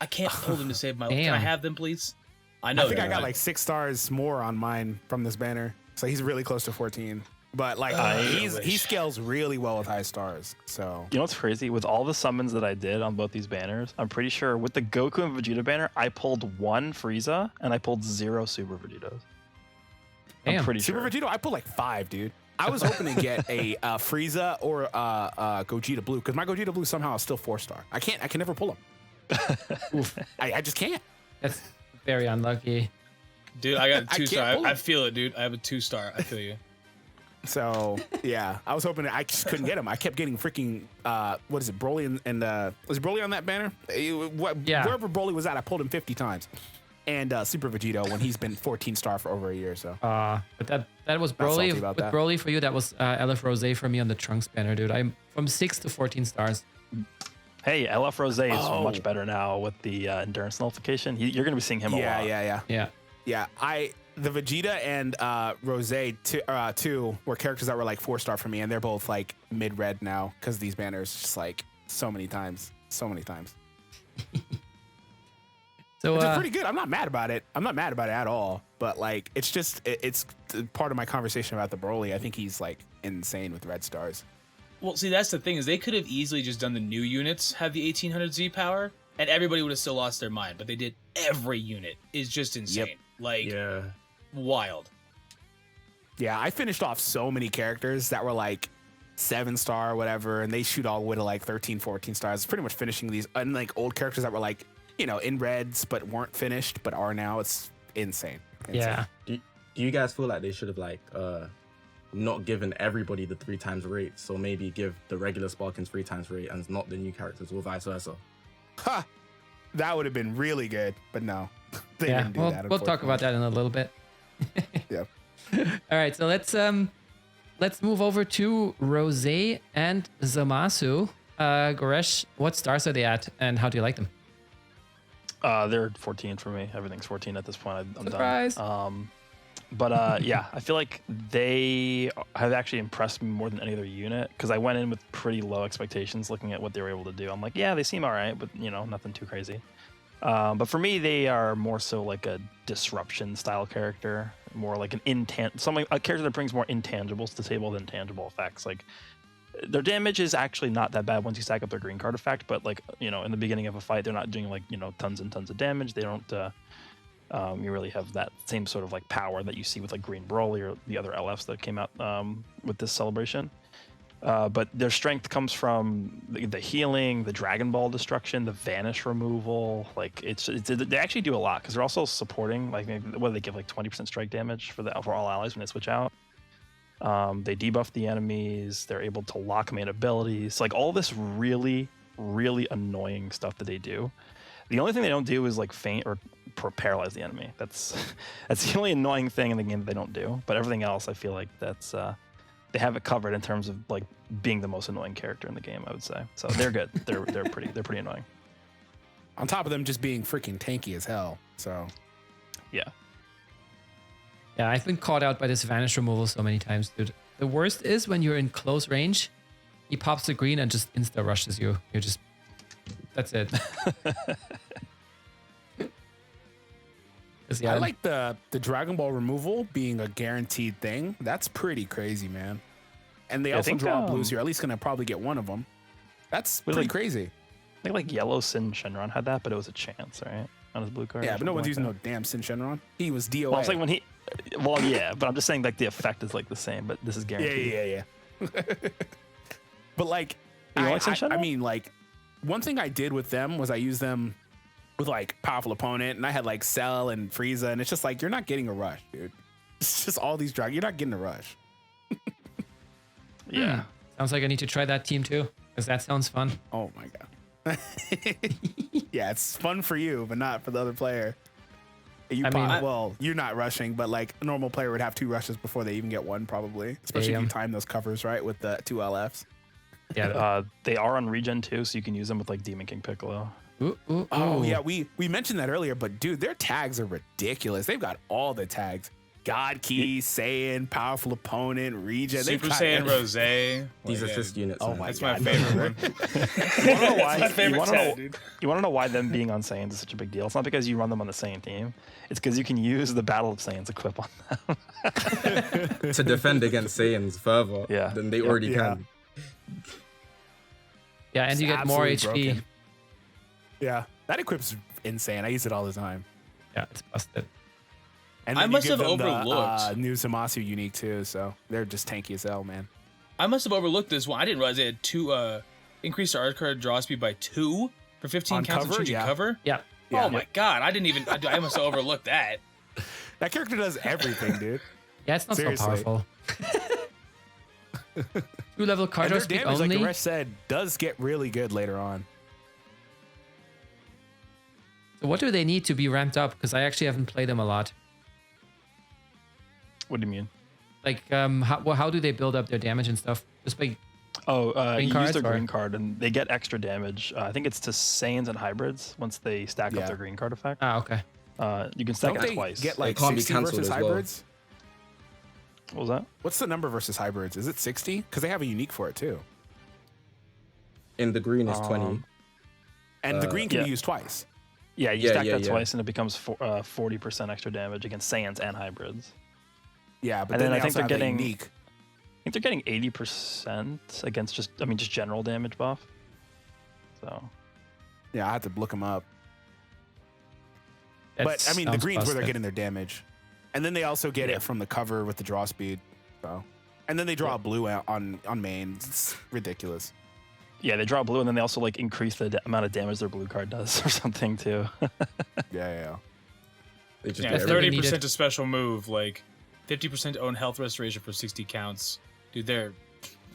I can't pull them to save my life. Can I have them, please? I know. I think I got like 6 stars more on mine from this banner, so he's really close to 14. But like he scales really well with high stars. So You know what's crazy? With all the summons that I did on both these banners, I'm pretty sure with the Goku and Vegeta banner, I pulled 1 Frieza and I pulled 0 Super Vegetas. Damn. I'm pretty Super sure. Vegeta, I pulled like 5, dude. I was hoping to get a Frieza or Gogeta Blue because my Gogeta Blue somehow is still 4-star. I can never pull him. I just can't. That's very unlucky. Dude, I got a I 2-star. can't pull I it. feel it, dude. I have a 2-star. I feel you. So yeah, I was hoping I just couldn't get him. I kept getting freaking what is it, Broly and was Broly on that banner? Yeah. Wherever Broly was at, I pulled him 50 times. And Super Vegito when he's been 14-star for over a year. So But that was Not Broly. salty about With that. Broly for you, that was LF Rose for me on the Trunks banner, dude. I'm from 6 to 14 stars. Hey, LF Rose is Oh. much better now with the endurance nullification. You're going to be seeing him a lot. Yeah. The Vegeta and Rose two were characters that were like 4-star for me, and they're both like mid-red now because these banners just like so many times. So Which is pretty good. I'm not mad about it. I'm not mad about it at all. But like, it's just it's part of my conversation about the Broly. I think he's like insane with red stars. Well, see, that's the thing is they could have easily just done the new units have the 1800 Z power, and everybody would have still lost their mind. But they did every unit is just insane, like wild. Yeah, I finished off so many characters that were like 7-star or whatever, and they shoot all the way to like 13, 14 stars. Pretty much finishing these unlike old characters that were like, in reds but weren't finished but are now. It's insane. yeah. Do you guys feel like they should have like not given everybody the 3 times rate? So maybe give the regular Sparkins 3 times rate and not the new characters, or vice versa. Ha! That would have been really good, but no. They Yeah. didn't do that. We'll talk about that in a little bit. Yeah. All right, so let's move over to Rose and Zamasu. Goresh, what stars are they at, and how do you like them? They're 14 for me. Everything's 14 at this point. I'm Surprise. done. But yeah, I feel like they have actually impressed me more than any other unit because I went in with pretty low expectations looking at what they were able to do. I'm like, yeah, they seem all right, but nothing too crazy. But for me, they are more so like a disruption style character, more like a character that brings more intangibles to the table than tangible effects. Like their damage is actually not that bad once you stack up their green card effect, but like in the beginning of a fight, they're not doing like tons and tons of damage. They don't. You really have that same sort of like power that you see with like Green Broly or the other LFs that came out with this celebration. But their strength comes from the healing, the Dragon Ball destruction, the vanish removal. Like they actually do a lot because they're also supporting. Like whether they give like 20% strike damage for all allies when they switch out. They debuff the enemies. They're able to lock main abilities. Like all this really, really annoying stuff that they do. The only thing they don't do is like faint or paralyze the enemy. That's the only annoying thing in the game that they don't do. But everything else, I feel like that's they have it covered in terms of like being the most annoying character in the game. I would say so. They're good. they're pretty annoying. On top of them just being freaking tanky as hell. So Yeah. Yeah, I've been caught out by this vanish removal so many times, dude. The worst is when you're in close range, he pops the green and just insta rushes you. You're just that's it. I like the Dragon Ball removal being a guaranteed thing. That's pretty crazy, man. And they also draw blues. You're at least gonna probably get one of them. That's pretty crazy. I think like Yellow Sin Shenron had that, but it was a chance, right? On his blue card. Yeah, but no one's using no damn Sin Shenron. He was DOA. Well, I'm saying when he. Well, yeah, but I'm just saying like the effect is like the same, but this is guaranteed. Yeah. But like, You like Sin I Shenron? mean, like, one thing I did with them was I used them with like powerful opponent, and I had like Cell and Frieza, and it's just like you're not getting a rush, dude. It's just all these dragons. You're not getting a rush. Yeah. Sounds like I need to try that team too, because that sounds fun. Oh my god. Yeah, it's fun for you, but not for the other player. Well, you're not rushing, but like a normal player would have 2 rushes before they even get one, probably. Especially if you time those covers right with the 2 LFs. Yeah. They are on regen too, so you can use them with like Demon King Piccolo. Oh yeah, we mentioned that earlier, but dude, their tags are ridiculous. They've got all the tags. God Key, Saiyan, powerful opponent, regen. Super Saiyan Rose. These assist units. Oh man. my That's God. my favorite one. You want to know why? my favorite you want tat, to dude. know why them being on Saiyans is such a big deal? It's not because you run them on the Saiyan team. It's because you can use the Battle of Saiyans equip on them. To defend against Saiyans further Yeah. than they Yep. already Yeah. can. Yeah, and It's you get more absolutely HP. broken. Yeah, that equip's insane. I use it all the time. Yeah, it's busted. And I then you must give have them the, overlooked. new Zamasu unique too, so they're just tanky as hell, man. I must have overlooked this one. I didn't realize they had two increased our card draw speed by 2 for 15 On counts cover? of changing Yeah. cover. Yeah. Yeah. Oh my god, I didn't even. I must have overlooked that. That character does everything, dude. Yeah, it's not Seriously. so powerful. 2-level card And draw their speed damage, only. like Goresh said, does get really good later on. So what do they need to be ramped up? Because I actually haven't played them a lot. What do you mean? Like, how do they build up their damage and stuff? Just by You cards, use their or- green card and they get extra damage. I think it's to Saiyans and hybrids once they stack Yeah. up their green card effect. okay. You can stack Don't it they twice. get like can't be 60 cancelled versus as well. hybrids? What was that? What's the number versus hybrids? Is it 60? Because they have a unique for it too. In the green is 20. And the green can yeah. be used twice. Yeah, you Yeah, stack yeah, that yeah. twice and it becomes 40% extra damage against Saiyans and hybrids. Yeah, but And then they I think also they're have a getting- unique. I think they're getting 80% against just general damage buff. So Yeah, I have to look them up. That But I mean, the sounds green's where they're busted. getting their damage, and then they also get Yeah. it from the cover with the draw speed. So, and then they draw a blue on main. It's ridiculous. yeah, they draw blue and then they also like increase the amount of damage their blue card does or something too. Yeah. They just Yeah, do That's everything. 30% to special move, like 50% own health restoration for 60 counts. Dude, they're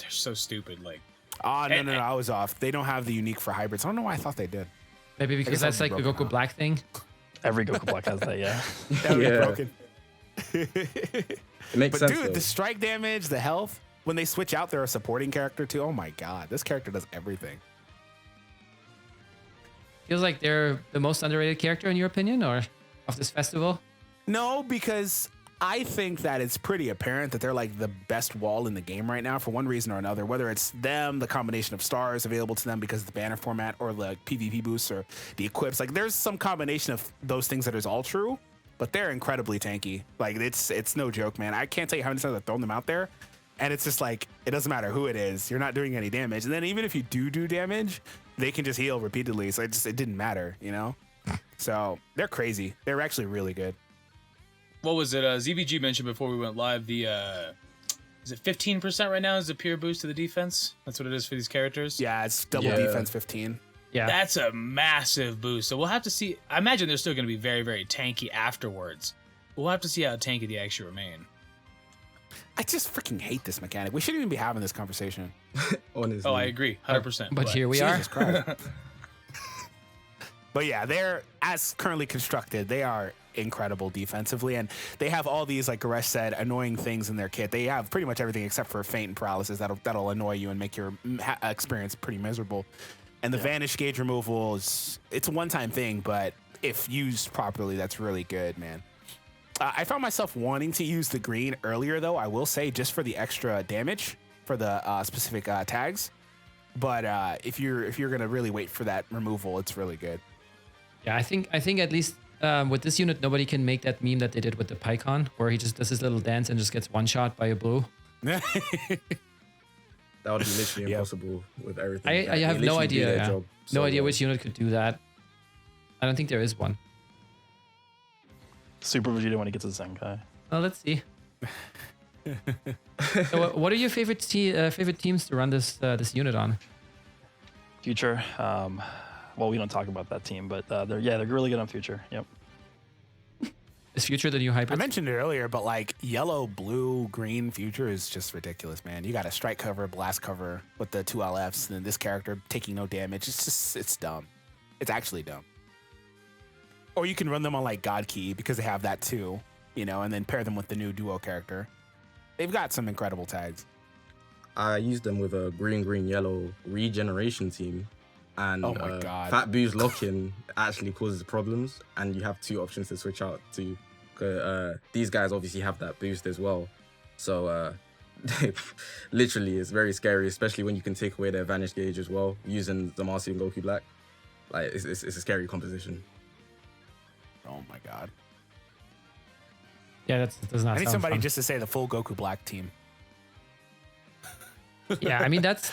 so stupid. Like, Ah, no, I was off. They don't have the unique for hybrids. I don't know why I thought they did. Maybe because guess that's I'll like be the broken Goku out. Black thing. Every Goku Black has that, yeah. That would be Yeah. broken. It makes But sense. dude, though. the strike damage, the health. When they switch out, they're a supporting character too. Oh my god, this character does everything. Feels like they're the most underrated character in your opinion, or of this festival. No, because I think that it's pretty apparent that they're like the best wall in the game right now for one reason or another. Whether it's them, the combination of stars available to them because of the banner format, or the PvP boosts, or the equips. Like there's some combination of those things that is all true, but they're incredibly tanky. Like it's no joke, man. I can't tell you how many times I've thrown them out there, and it's just like it doesn't matter who it is. You're not doing any damage, and then even if you do damage, they can just heal repeatedly. So it didn't matter, you know. So they're crazy. They're actually really good. what was it? ZVG mentioned before we went live. The is it 15% right now? Is the pure boost to the defense? That's what it is for these characters. Yeah, it's double Yeah. defense 15. Yeah. That's a massive boost. So we'll have to see. I imagine they're still going to be very, very tanky afterwards. We'll have to see how tanky they actually remain. I just freaking hate this mechanic. We shouldn't even be having this conversation. Honestly. Oh, I agree, 100%. but here we are. Jesus Christ. But yeah, they're as currently constructed, they are incredible defensively, and they have all these, like Goresh said, annoying things in their kit. They have pretty much everything except for feint and paralysis that'll annoy you and make your experience pretty miserable. And the vanish gauge removal it's a one-time thing, but if used properly, that's really good, man. I found myself wanting to use the green earlier, though. I will say, just for the extra damage for the specific tags. But if you're gonna really wait for that removal, it's really good. Yeah, I think at least with this unit, nobody can make that meme that they did with the Pycon, where he just does his little dance and just gets one shot by a blue. That would be literally Yep. impossible with everything. I Like, they have no literally do idea. their Yeah. job No so idea well. which unit could do that. I don't think there is one. Super Vegeta when he gets his Zenkai. Well, let's see. So, what are your favorite teams to run this unit on? Future. Well, we don't talk about that team, but they're really good on Future. Yep. Is Future the new I hybrid? mentioned it earlier, but like yellow, blue, green future is just ridiculous, man. You got a strike cover, blast cover with the 2 LFs, and then this character taking no damage. It's dumb. It's actually dumb. Or you can run them on like God Key because they have that too, you know, and then pair them with the new duo character. They've got some incredible tags. I used them with a green, yellow regeneration team. And Oh my God. Fat Boo's lock-in actually causes problems, and you have two options to switch out to these guys obviously have that boost as well. So literally, it's very scary, especially when you can take away their Vanish gauge as well, using Zamasu and Goku Black. Like, it's a scary composition. Oh my god. Yeah, that does not I need sound somebody fun. just to say the full Goku Black team. Yeah, I mean that's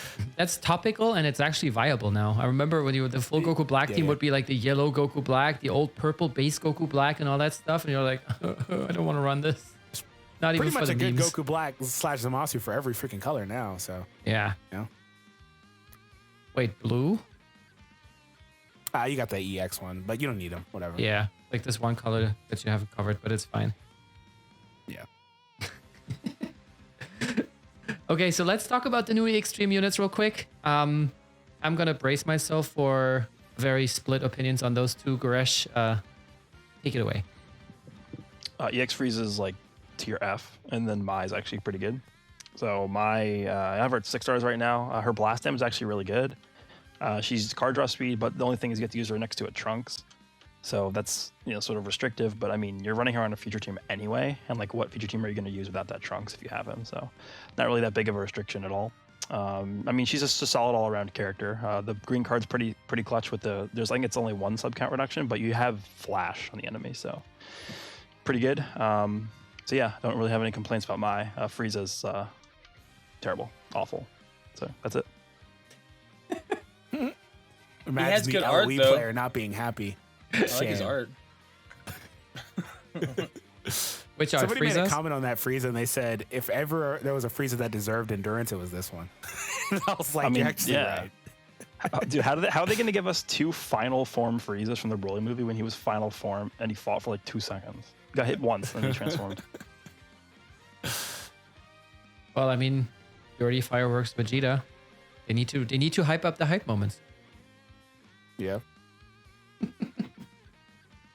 topical and it's actually viable now. I remember when the full Goku Black team would be like the yellow Goku Black, the old purple base Goku Black, and all that stuff, and you're like, I don't want to run this. Not even Pretty for much the a good memes. Goku Black / Zamasu for every freaking color now. So Yeah. Yeah. Wait, blue? you got the EX one, but you don't need them. Whatever. Yeah, like this one color that you haven't covered, but it's fine. Yeah. Okay, so let's talk about the new extreme units real quick. I'm gonna brace myself for very split opinions on those two. Goresh, take it away. EX Freeze is like tier F, and then Mai is actually pretty good. So Mai, I have her at 6 stars right now. Her blast damage is actually really good. She's card draw speed, but the only thing is you get to use her next to a Trunks. So that's, you know, sort of restrictive, but I mean, you're running her on a future team anyway, and like what future team are you going to use without that Trunks if you have him? So not really that big of a restriction at all. I mean, she's just a solid all-around character. The green card's pretty clutch with there's, I think it's only 1 sub count reduction, but you have Flash on the enemy, so pretty good. So yeah, don't really have any complaints about Mai. Frieza's terrible, awful. So that's it. Imagine has the good LOE art, though. player not being happy. I like his Shame. art. Which are Somebody made a Frieza's? comment on that Frieza, and they said if ever there was a Frieza that deserved endurance, it was this one. And I was like, I mean, you're actually yeah. right. Dude, how are they going to give us 2 final form Friezas from the Broly movie when he was final form and he fought for like 2 seconds? Got hit once and he transformed. Well, I mean, you already fireworks Vegeta. They need to hype up the hype moments. Yeah.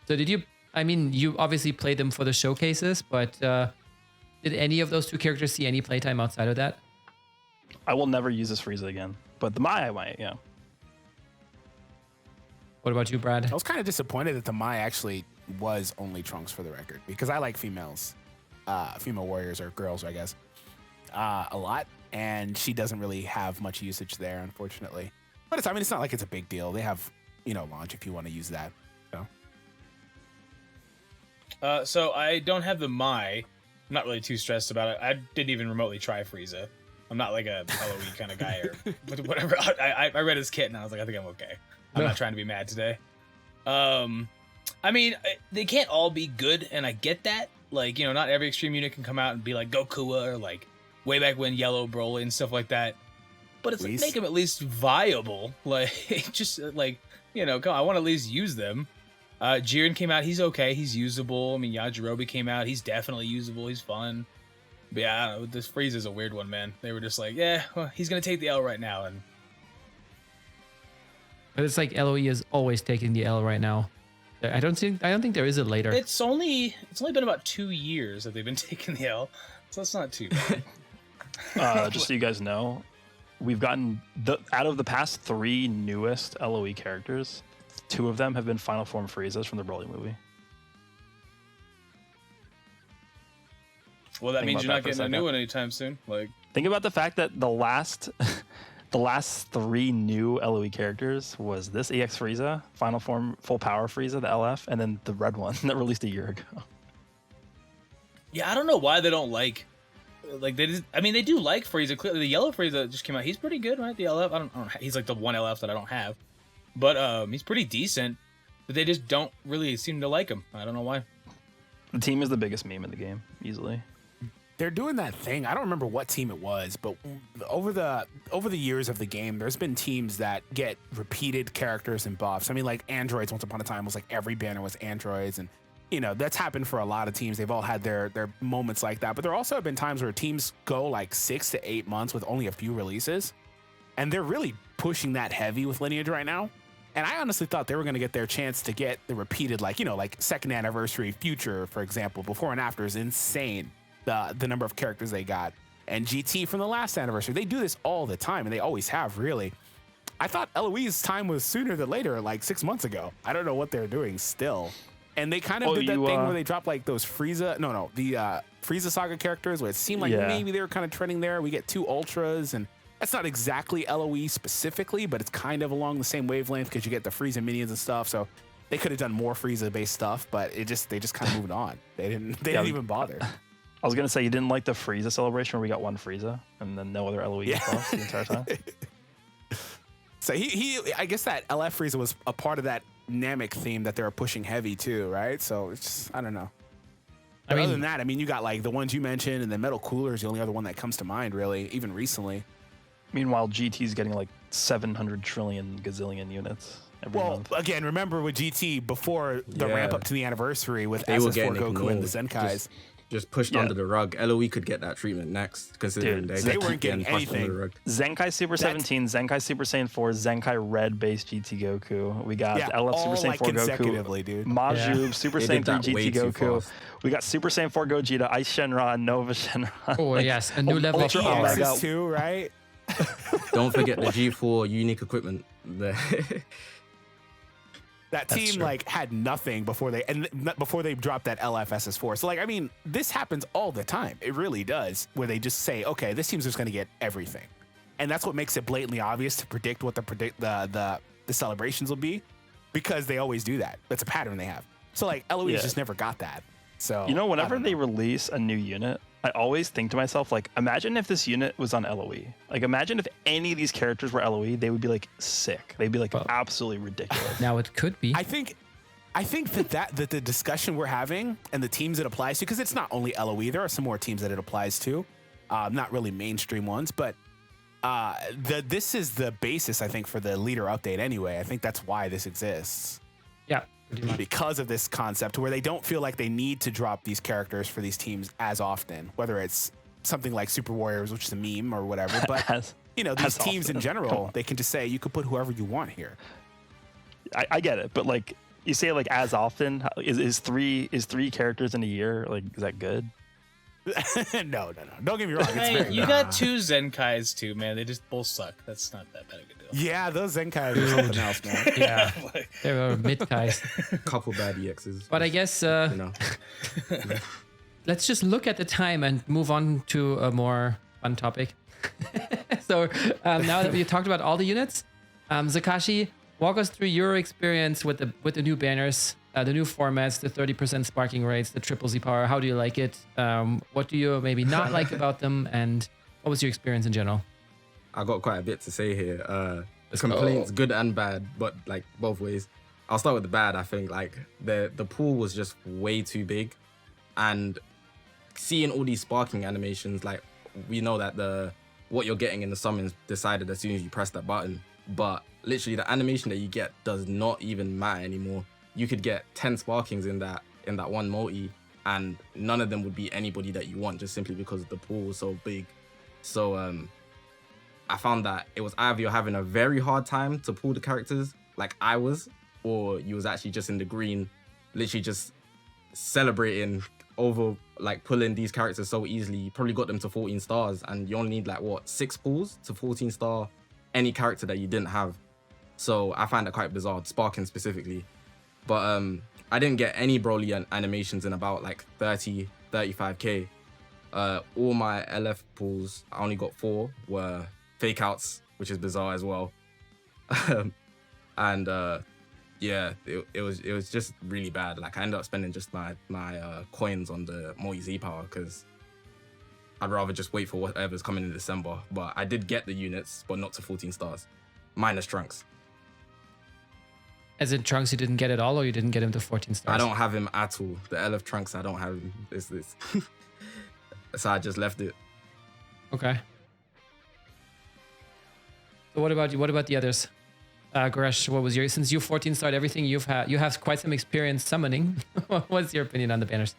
So did you? I mean, you obviously played them for the showcases, but did any of those two characters see any playtime outside of that? I will never use this Frieza again, but the Mai I might, yeah. What about you, Brad? I was kind of disappointed that the Mai actually was only Trunks for the record, because I like females, female warriors or girls, I guess, a lot, and she doesn't really have much usage there, unfortunately. But it's, I mean, it's not like it's a big deal. They have, you know, launch if you want to use that. So. So I don't have the Mai. I'm not really too stressed about it. I didn't even remotely try Frieza. I'm not like a LOE kind of guy or whatever. I read his kit and I was like, I think I'm okay. I'm not trying to be mad today. I mean, they can't all be good, and I get that. Like, you know, not every extreme unit can come out and be like Goku or like way back when Yellow Broly and stuff like that. But it's like, make them at least viable. Like, just like, you know, I want to at least use them. Jiren came out, he's okay, he's usable. I mean, Yajirobe came out, he's definitely usable, he's fun. But yeah, I don't know, this Frieza's a weird one, man. They were just like, yeah, well, he's gonna take the L right now, and But it's like LOE is always taking the L right now. I don't think there is a later. it's only been about 2 years that they've been taking the L, so that's not too bad. Just so you guys know, we've gotten out of the past 3 newest LOE characters, 2 of them have been Final Form Friezas from the Broly movie. Well, that Think means you're about not that for a getting a new second. one anytime soon. Like, Think about the fact that the last 3 new LOE characters was this EX Frieza, Final Form Full Power Frieza, the LF, and then the red one that released a year ago. yeah, I don't know why they don't like they just, I mean, they do like Frieza. Clearly, the yellow Frieza that just came out, he's pretty good, right? The LF, I don't he's like the one LF that I don't have, but he's pretty decent. But they just don't really seem to like him. I don't know why. The team is the biggest meme in the game, easily. They're doing that thing. I don't remember what team it was, but over the years of the game, there's been teams that get repeated characters and buffs. I mean, like androids. Once upon a time, was like every banner was androids, and you know that's happened for a lot of teams. They've all had their moments like that. But there also have been times where teams go like 6 to 8 months with only a few releases, and they're really pushing that heavy with Lineage right now. And I honestly thought they were going to get their chance to get the repeated, like, you know, like second anniversary future, for example, before and after is insane. The number of characters they got. And GT from the last anniversary. They do this all the time, and they always have, really. I thought LOE's time was sooner than later, like 6 months ago. I don't know what they're doing still. And they kind of did that thing where they dropped like those Frieza, the Frieza Saga characters where it seemed like maybe they were kind of trending there. We get 2 Ultras, and that's not exactly LOE specifically, but it's kind of along the same wavelength because you get the Frieza minions and stuff. So they could have done more Frieza-based stuff, but they just kind of moved on. They didn't even bother. I was gonna say, you didn't like the Frieza celebration where we got 1 Frieza and then no other LOE stuff the entire time. So I guess that LF Frieza was a part of that Namek theme that they were pushing heavy too, right? So it's just, I don't know. But other than that, I mean, you got like the ones you mentioned, and the Metal Cooler is the only other one that comes to mind, really, even recently. Meanwhile, GT's getting like 700 trillion gazillion units every month. Again, remember with GT before the ramp up to the anniversary with they were SS4 getting Goku ignored, and the Zenkais. Just pushed under the rug. LOE could get that treatment next, considering they weren't getting anything. Under the rug. Zenkai Super 17, Zenkai Super Saiyan 4, Zenkai Red based GT Goku. We got LF Super Saiyan 4 Goku, dude. Majub, Super They Saiyan did 3 that way GT too Goku. fast. We got Super Saiyan 4 Gogeta, Ice Shenron, Nova Shenron. Oh, yes, a new level of Ultra power. Omega. EXs too, right? Don't forget the G4 unique equipment. That That's team true. like had nothing before they dropped that LFSS4. So like, I mean, this happens all the time. It really does, where they just say, okay, this team's just going to get everything, and that's what makes it blatantly obvious to predict what the celebrations will be, because they always do that. That's a pattern they have. So like, LOE's just never got that. So Whenever they release a new unit, I always think to myself, like, imagine if this unit was on LOE. Like, imagine if any of these characters were LOE, they would be like sick. They'd be like absolutely ridiculous. Now it could be. I think that the discussion we're having and the teams it applies to, because it's not only LOE, there are some more teams that it applies to, not really mainstream ones, but this is the basis, I think, for the leader update anyway. I think that's why this exists. Yeah, pretty much. Because of this concept where they don't feel like they need to drop these characters for these teams as often, whether it's something like Super Warriors, which is a meme or whatever, but these teams in general, they can just say you could put whoever you want here. I get it, but like, you say like as often, is three characters in a year, like, is that good? No. Don't get me wrong. It's Hey, very you good. got 2 Zenkais too, man. They just both suck. That's not that bad of a deal. Yeah, those Zenkai are something else, man. Yeah, they were mid guys. Couple bad EXs. But I guess you know. let's just look at the time and move on to a more fun topic. So now that we've talked about all the units, Zakashi, walk us through your experience with the new banners, the new formats, the 30% sparking rates, the triple Z power. How do you like it? What do you maybe not like about them? And what was your experience in general? I got quite a bit to say here. Complaints, good and bad, but like both ways. I'll start with the bad. I think like the pool was just way too big, and seeing all these sparking animations, like we know that what you're getting in the summons decided as soon as you press that button, but literally the animation that you get does not even matter anymore. You could get 10 sparkings in that one multi, and none of them would be anybody that you want, just simply because the pool was so big. So I found that it was either you're having a very hard time to pull the characters like I was, or you was actually just in the green, literally just celebrating over like pulling these characters so easily. You probably got them to 14 stars, and you only need like 6 pulls to 14 star any character that you didn't have. So I find that quite bizarre, sparking specifically. But I didn't get any Broly animations in about like 35k. All my LF pulls, I only got 4 were fake outs, which is bizarre as well. And yeah, it was just really bad. Like I ended up spending just my coins on the Multi Z power because I'd rather just wait for whatever's coming in December. But I did get the units, but not to 14 stars, minus Trunks. As in Trunks, you didn't get it all, or you didn't get him to 14 stars? I don't have him at all. The LF Trunks, I don't have him. This. So I just left it. Okay. So what about you? What about the others? Goresh, what was since you 14 starred everything, you have quite some experience summoning. What's your opinion on the banners?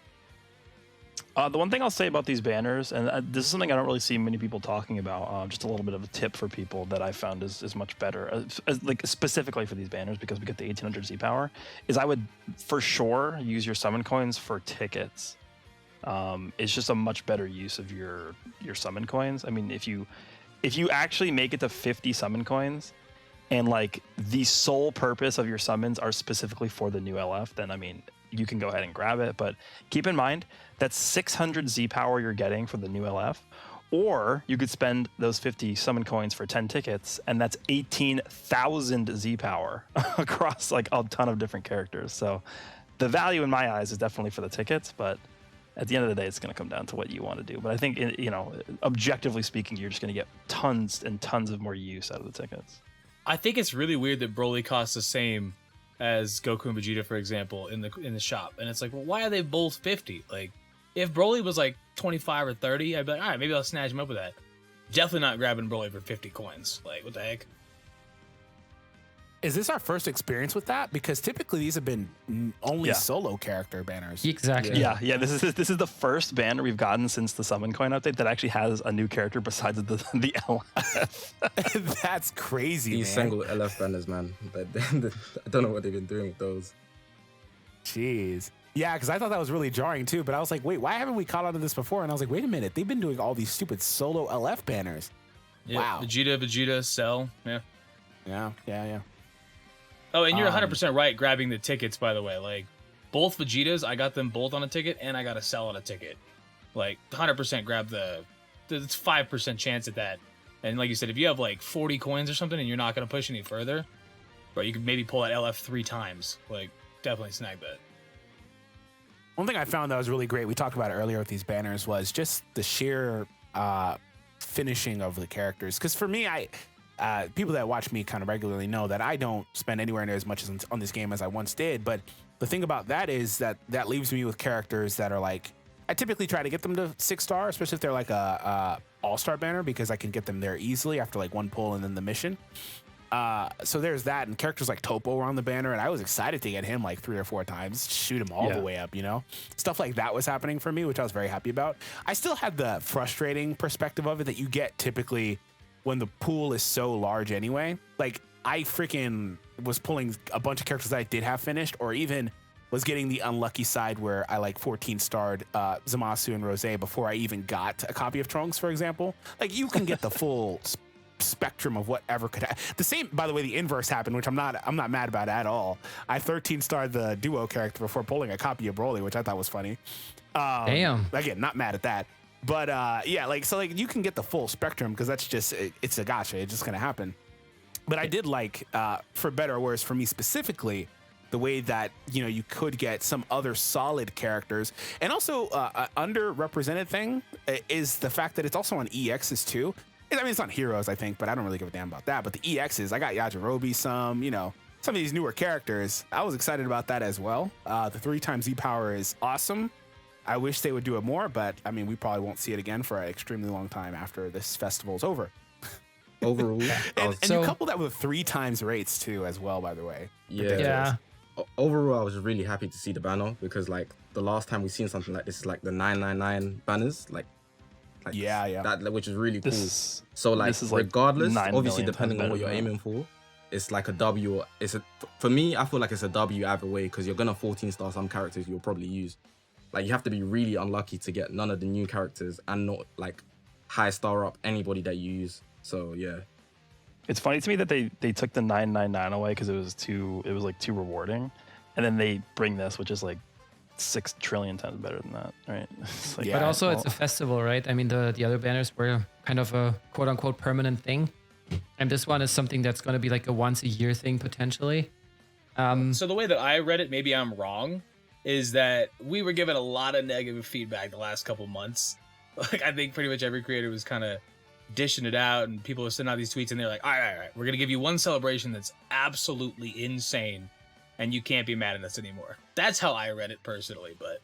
The one thing I'll say about these banners, and this is something I don't really see many people talking about, just a little bit of a tip for people that I found is much better, like specifically for these banners, because we get the 1800 Z power, is I would for sure use your summon coins for tickets. It's just a much better use of your summon coins. I mean, if you actually make it to 50 summon coins, and like the sole purpose of your summons are specifically for the new LF, then I mean, you can go ahead and grab it. But keep in mind that's 600 Z power you're getting for the new LF, or you could spend those 50 summon coins for 10 tickets, and that's 18,000 Z power across like a ton of different characters. So the value in my eyes is definitely for the tickets, but at the end of the day, it's going to come down to what you want to do. But I think, you know, objectively speaking, you're just going to get tons and tons of more use out of the tickets. I think it's really weird that Broly costs the same as Goku and Vegeta, for example, in the shop. And it's like, well, why are they both 50? Like, if Broly was like 25 or 30, I'd be like, all right, maybe I'll snatch him up with that. Definitely not grabbing Broly for 50 coins. Like, what the heck? Is this our first experience with that? Because typically these have been only Yeah. solo character banners. Exactly. Yeah. This is the first banner we've gotten since the summon coin update that actually has a new character besides the LF. That's crazy, These man. single LF banners, man. I don't know what they've been doing with those. Jeez. Yeah, because I thought that was really jarring too, but I was like, wait, why haven't we caught on to this before? And I was like, wait a minute, they've been doing all these stupid solo LF banners. Yeah, Wow. Vegeta, Cell. Yeah. Yeah. Oh, and you're 100% right grabbing the tickets, by the way. Like, both Vegetas, I got them both on a ticket, and I got a Cell on a ticket. Like, 100% grab it's 5% chance at that. And like you said, if you have like 40 coins or something and you're not going to push any further, bro, you could maybe pull that LF 3 times. Like, definitely snag that. One thing I found that was really great, we talked about it earlier with these banners, was just the sheer finishing of the characters. Because for me, people that watch me kind of regularly know that I don't spend anywhere near as much on this game as I once did. But the thing about that is that leaves me with characters that are like, I typically try to get them to 6-star, especially if they're like a all-star banner, because I can get them there easily after like one pull and then the mission. So there's that, and characters like Topo were on the banner, and I was excited to get him like 3 or 4 times, shoot him all the way up, you know? Stuff like that was happening for me, which I was very happy about. I still had the frustrating perspective of it that you get typically when the pool is so large anyway. Like, I freaking was pulling a bunch of characters that I did have finished, or even was getting the unlucky side where I like 14-starred Zamasu and Rose before I even got a copy of Trunks, for example. Like, you can get the full spectrum of whatever could happen. The same, by the way, the inverse happened, which I'm not mad about at all. I 13-starred the duo character before pulling a copy of Broly, which I thought was funny. Damn. Again, not mad at that. But yeah, like, so like you can get the full spectrum because that's just, it's a gacha. It's just going to happen. But I did like, for better or worse, for me specifically, the way that, you know, you could get some other solid characters. And also, an underrepresented thing is the fact that it's also on EXs too. I mean, it's on Heroes, I think, but I don't really give a damn about that. But the EXs, I got Yajirobe, some of these newer characters. I was excited about that as well. The 3x Z power is awesome. I wish they would do it more, but I mean, we probably won't see it again for an extremely long time after this festival's over. Overall, And you couple that with 3x rates too, as well, by the way. Yeah. Overall, I was really happy to see the banner because, like, the last time we've seen something like this is like the 999 banners, like Yeah. that, which is really cool. So like, this is like regardless, 9 obviously million depending on times what you're better than aiming for, it's like a W. For me, I feel like it's a W either way because you're gonna 14-star some characters you'll probably use. Like, you have to be really unlucky to get none of the new characters and not like high star up anybody that you use. So yeah. It's funny to me that they took the 999 away because it was too rewarding, and then they bring this, which is like 6 trillion times better than that, right? It's like, Yeah. But also, it's a festival, right? I mean, the other banners were kind of a quote unquote permanent thing. And this one is something that's going to be like a once a year thing potentially. So the way that I read it, maybe I'm wrong, is that we were given a lot of negative feedback the last couple months. Like, I think pretty much every creator was kind of dishing it out, and people were sending out these tweets, and they're like, all right, we're going to give you one celebration that's absolutely insane, and you can't be mad at us anymore. That's how I read it personally, but...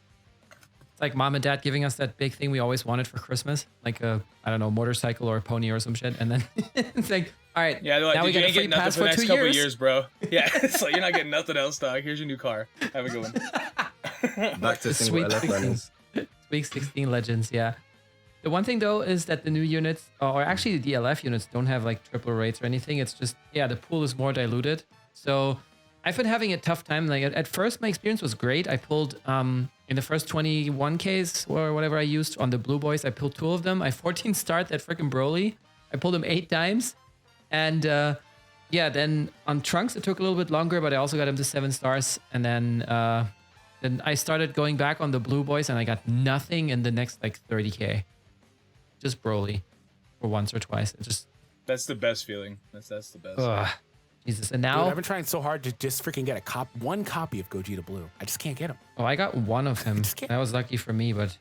It's like mom and dad giving us that big thing we always wanted for Christmas, like a, I don't know, motorcycle or a pony or some shit. And then it's like, all right, Yeah, they're like, now we dude, you get a ain't free getting nothing pass for the for next 2 couple years. years, bro. Yeah, it's like, you're not getting nothing else, dog. Here's your new car. Have a good one. Back to The single sweet LF banners. Week 16 Legends, yeah. The one thing though is that the new units, or actually the DLF units, don't have like triple rates or anything. It's just, yeah, the pool is more diluted. So I've been having a tough time. Like at first, my experience was great. I pulled in the first 21Ks or whatever I used on the Blue Boys, I pulled 2 of them. I 14 starred that freaking Broly. I pulled him 8 times, and yeah, then on Trunks it took a little bit longer, but I also got him to 7 stars, and then I started going back on the blue boys, and I got nothing in the next like 30k. Just Broly, for once or twice. It just That's the best feeling. That's the best. Jesus. And Dude, now, I've been trying so hard to just freaking get one copy of Gogeta Blue. I just can't get him. oh, I got one of him. Just can't- That was lucky for me, but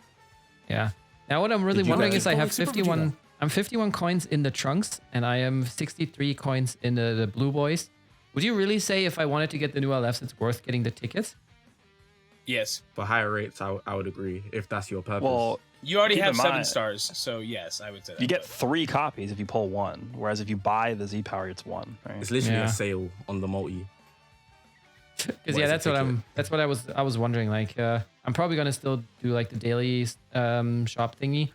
yeah. Now what I'm really Did you wondering get is I have Super 51. I'm 51 coins in the Trunks, and I am 63 coins in the blue boys. Would you really say if I wanted to get the new LFs, it's worth getting the tickets? Yes. For higher rates, I would agree if that's your purpose. Well, You already Keep have in 7 mind- stars, so yes, I would say that. you get 3 copies if you pull 1, whereas if you buy the Z Power, it's 1. Right? it's literally Yeah. a sale on the multi. Because What yeah, is a that's what ticket? that's what I was wondering. Like, I'm probably gonna still do like the daily shop thingy,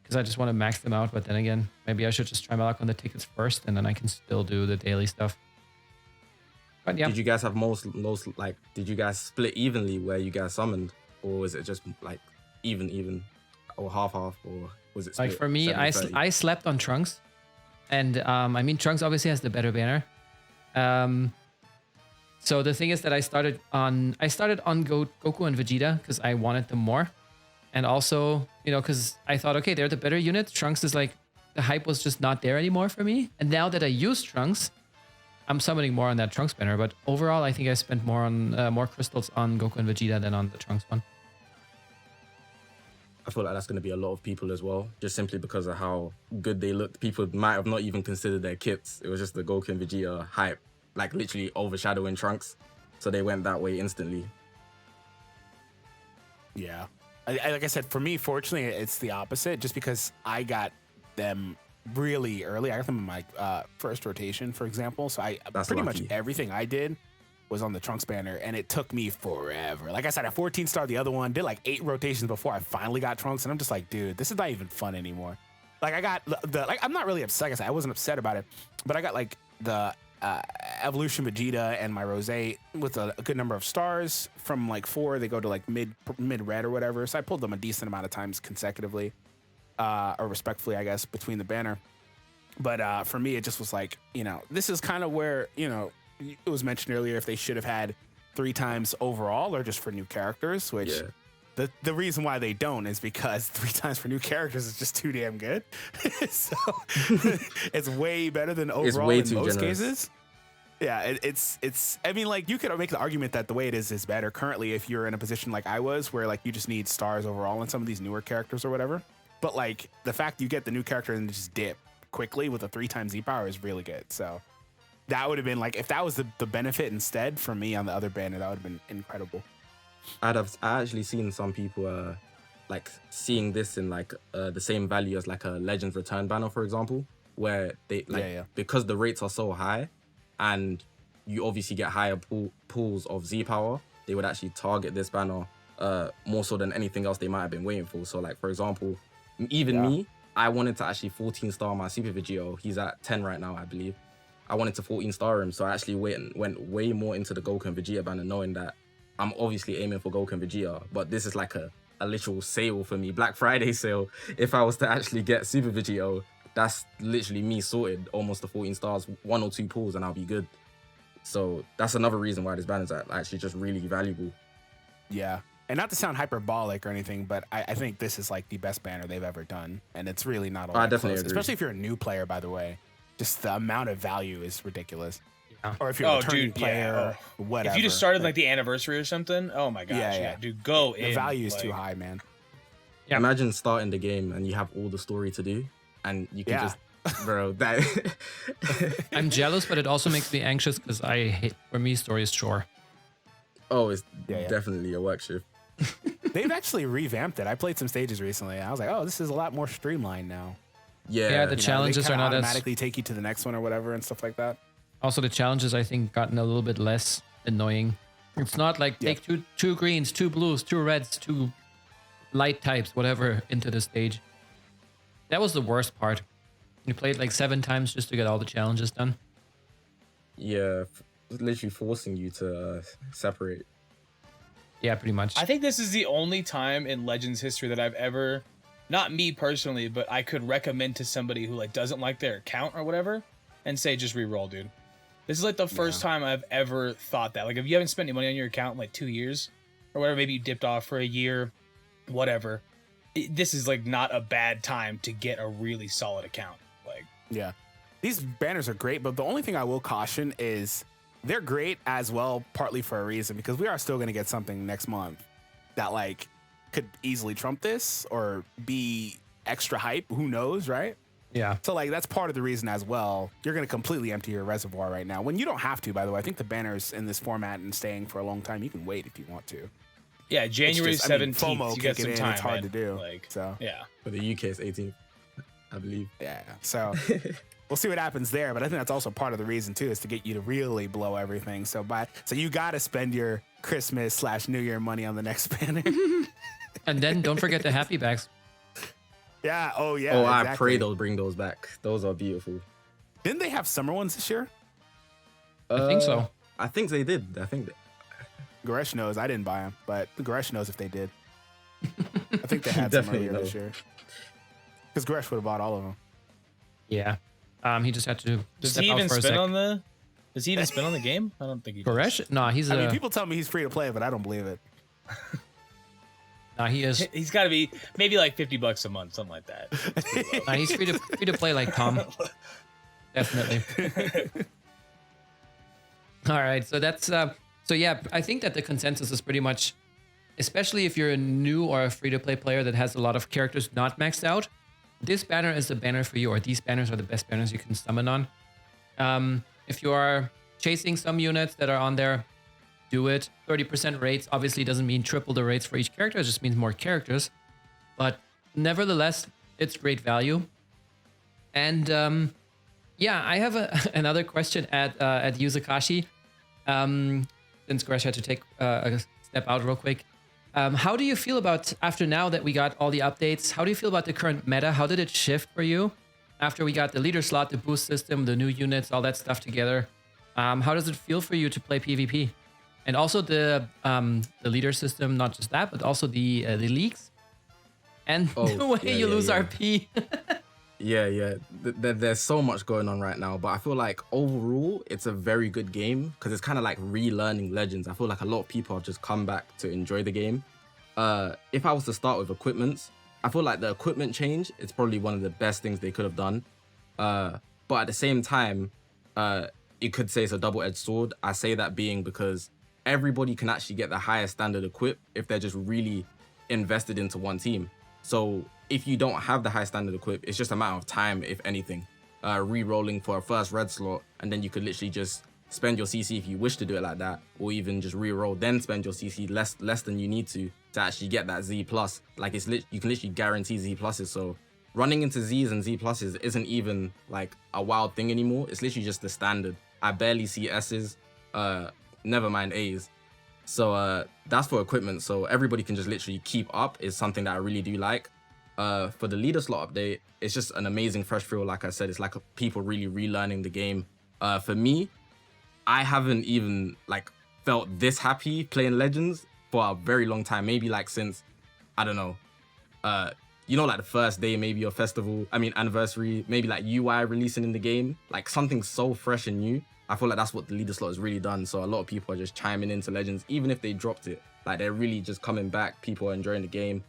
because I just want to max them out. But then again, maybe I should just try my luck on the tickets first, and then I can still do the daily stuff. But yeah, Did you guys have most like? Did you guys split evenly where you guys summoned, or was it just like even, or half, or was it like split for me, 70-30? I slept on Trunks, and I mean Trunks obviously has the better banner. So the thing is that I started on Goku and Vegeta because I wanted them more, and also because I thought, okay, they're the better unit. Trunks is like, the hype was just not there anymore for me, and now that I use Trunks, I'm summoning more on that Trunks banner. But overall, I think I spent more on more crystals on Goku and Vegeta than on the Trunks one. I feel like that's going to be a lot of people as well, just simply because of how good they looked. People might have not even considered their kits. It was just the Goku and Vegeta hype, like literally overshadowing Trunks. So they went that way instantly. Yeah. Like I said, for me, fortunately, it's the opposite, just because I got them really early. I got them in my first rotation, for example. So That's pretty much lucky. everything I did was on the Trunks banner, and it took me forever. Like I said, I 14 star the other one, did like 8 rotations before I finally got Trunks, and I'm just like, dude, this is not even fun anymore. Like I got the like, I'm not really upset. Like I said, I wasn't upset about it, but I got like the Evolution Vegeta and my Rose with a good number of stars. From like 4, they go to like mid red or whatever. So I pulled them a decent amount of times consecutively, or respectfully, I guess, between the banner. But for me, it just was like, this is kind of where, it was mentioned earlier if they should have had 3 times overall or just for new characters, which Yeah. the reason why they don't is because 3 times for new characters is just too damn good. So it's way better than overall way in too most generous. cases. Yeah, it's. I mean, like you could make the argument that the way it is better currently if you're in a position like I was, where like you just need stars overall in some of these newer characters or whatever. But like the fact you get the new character and just dip quickly with a 3 times Z power is really good. So that would have been like, if that was the benefit instead for me on the other banner, that would have been incredible. I actually seen some people like seeing this in like the same value as like a Legends Return banner, for example, where they like because the rates are so high and you obviously get higher pools of Z power, they would actually target this banner more so than anything else they might have been waiting for. So like, for example, even me, I wanted to actually 14 star my Super Vegeta. He's at 10 right now, I believe. I wanted to 14 star him, so I actually went way more into the Goku and Vegeta banner, knowing that I'm obviously aiming for Goku and Vegeta, but this is like a literal sale for me, Black Friday sale. If I was to actually get Super Vegeta, that's literally me sorted, almost the 14 stars, 1 or 2 pulls, and I'll be good. So that's another reason why this banner is actually just really valuable. Yeah. And not to sound hyperbolic or anything, but I think this is like the best banner they've ever done. And it's really not all I that definitely close. agree. Especially if you're a new player, by the way. Just the amount of value is ridiculous. Yeah. Or if you're a returning dude, player, whatever. If you just started like the anniversary or something, oh my gosh, yeah, dude, go in. The value is like, too high, man. Yeah. Imagine starting the game and you have all the story to do, and you can just, bro, that. I'm jealous, but it also makes me anxious because for me, story is chore. Oh, it's Yeah. definitely a work shift. They've actually revamped it. I played some stages recently. And I was like, oh, this is a lot more streamlined now. Yeah, the You know, challenges they are kinda not as automatically take you to the next one or whatever and stuff like that. also the challenges I think gotten a little bit less annoying. It's not like take two greens, 2 blues, 2 reds, 2 light types, whatever, into the stage. That was the worst part. You played like 7 times just to get all the challenges done. Yeah, literally forcing you to separate. Yeah, pretty much. I think this is the only time in Legends history that I've ever, not me personally, but I could recommend to somebody who like doesn't like their account or whatever, and say just re-roll, dude. This is like the first time I've ever thought that. Like, if you haven't spent any money on your account in like 2 years or whatever, maybe you dipped off for a year, whatever. This is like not a bad time to get a really solid account. Like, yeah, these banners are great, but the only thing I will caution is they're great as well, partly for a reason, because we are still going to get something next month that like could easily trump this or be extra hype. Who knows, right? Yeah. So like that's part of the reason as well. You're going to completely empty your reservoir right now when you don't have to. By the way, I think the banners in this format and staying for a long time, you can wait if you want to. yeah, January 17th, FOMO you get kicking some in, time. it's hard man. to do. Like, So yeah. For the UK, it's 18th, I believe. yeah, so we'll see what happens there. But I think that's also part of the reason too, is to get you to really blow everything. So you got to spend your Christmas/New Year money on the next banner. And then don't forget the happy bags. Yeah. Oh yeah. Oh, I exactly. pray they'll bring those back. Those are beautiful. Didn't they have summer ones this year? I think so. I think they did. I think Goresh knows. I didn't buy them, but Goresh knows if they did. I think they had some Definitely earlier this know. year. Because Goresh would have bought all of them. Yeah. He just had to Does step he out even for a spin sec. on the? Does he even spin on the game? I don't think he does. Goresh? No, he's I mean, people tell me he's free to play, but I don't believe it. nah, he is. He's got to be maybe like $50 a month, something like that. Nah, he's free to play like Tom. Definitely. All right, so that's so yeah. I think that the consensus is pretty much, especially if you're a new or a free-to-play player that has a lot of characters not maxed out, this banner is the banner for you, or these banners are the best banners you can summon on. If you are chasing some units that are on there, do it. 30% rates obviously doesn't mean triple the rates for each character, it just means more characters. But nevertheless, it's great value. And yeah, I have another question at you, Zakashi. Since Goresh had to take a step out real quick. How do you feel about, after now that we got all the updates, how do you feel about the current meta? How did it shift for you after we got the leader slot, the boost system, the new units, all that stuff together? How does it feel for you to play PvP? And also the leader system, not just that, but also the leagues and the way you lose RP. Yeah. There's so much going on right now, but I feel like overall it's a very good game because it's kind of like relearning Legends. I feel like a lot of people have just come back to enjoy the game. If I was to start with equipments, I feel like the equipment change, it's probably one of the best things they could have done. But at the same time, you could say it's a double-edged sword. I say that being because everybody can actually get the highest standard equip if they're just really invested into one team. So if you don't have the high standard equip, it's just a matter of time, if anything. Re-rolling for a first red slot, and then you could literally just spend your CC if you wish to do it like that, or even just re-roll, then spend your CC less than you need to actually get that Z+. Like you can literally guarantee Z pluses. So running into Zs and Z pluses isn't even like a wild thing anymore. It's literally just the standard. I barely see S's, never mind A's. So that's for equipment. So everybody can just literally keep up is something that I really do like. For the leader slot update, it's just an amazing fresh feel. Like I said, it's like people really relearning the game. For me, I haven't even like felt this happy playing Legends for a very long time. Maybe like since, I don't know, like the first day maybe of anniversary, maybe like UI releasing in the game, like something so fresh and new. I feel like that's what the leader slot has really done. So a lot of people are just chiming into Legends, even if they dropped it. Like they're really just coming back. People are enjoying the game.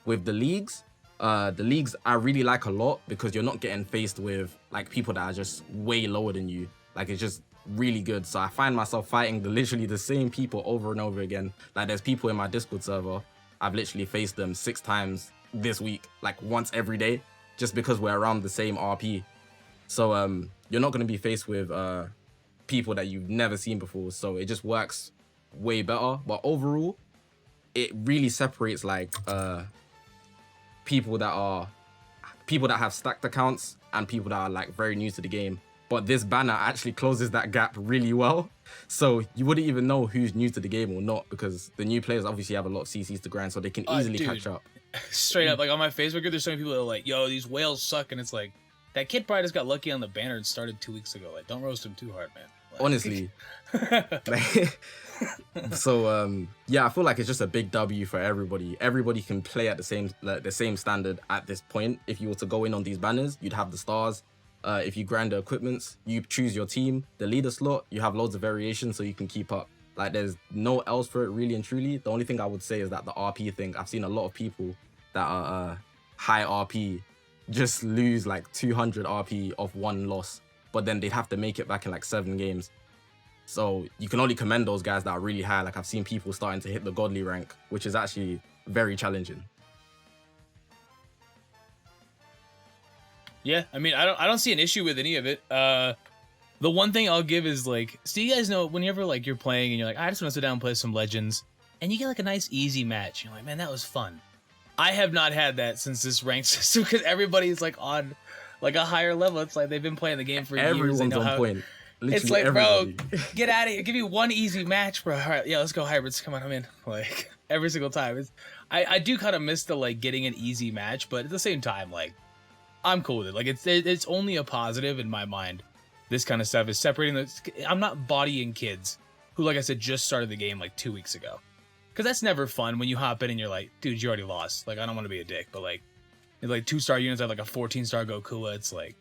With the leagues I really like a lot because you're not getting faced with like people that are just way lower than you. Like it's just really good. So I find myself fighting literally the same people over and over again. Like there's people in my Discord server, I've literally faced them 6 times this week, like once every day, just because we're around the same RP. So you're not going to be faced with people that you've never seen before. So it just works way better. But overall, it really separates like people that have stacked accounts and people that are like very new to the game. But this banner actually closes that gap really well. So you wouldn't even know who's new to the game or not, because the new players obviously have a lot of CCs to grind, so they can easily catch up. Straight up, like on my Facebook group, there's so many people that are like, yo, these whales suck. And it's like, that kid probably just got lucky on the banner and started 2 weeks ago. Like, don't roast him too hard, man. Like, Honestly. So yeah, I feel like it's just a big W for everybody. Everybody can play at the same standard at this point. If you were to go in on these banners, you'd have the stars. if you grind the equipments, you choose your team. The leader slot, you have loads of variations so you can keep up. Like, there's no else for it, really and truly. The only thing I would say is that the RP thing, I've seen a lot of people that are high RP just lose like 200 RP off one loss, but then they'd have to make it back in like 7 games. So you can only commend those guys that are really high. Like, I've seen people starting to hit the godly rank, which is actually very challenging. Yeah, I mean, I don't see an issue with any of it. The one thing I'll give is like, so you guys know whenever like you're playing and you're like, I just want to sit down and play some Legends, and you get like a nice easy match. You're like, man, that was fun. I have not had that since this ranked system because everybody's like on like a higher level. It's like they've been playing the game for years. Everyone's They know on how, point. Literally it's like, everybody. bro, get out of here. Give me one easy match, bro. All right, yeah, let's go hybrids. Come on, I'm in. Like every single time. I do kind of miss the like getting an easy match, but at the same time, like I'm cool with it. Like it's only a positive in my mind. This kind of stuff is separating those. I'm not bodying kids who, like I said, just started the game like 2 weeks ago. Because that's never fun when you hop in and you're like, dude, you already lost. Like, I don't want to be a dick, but like 2-star units have like a 14-star Goku. It's like,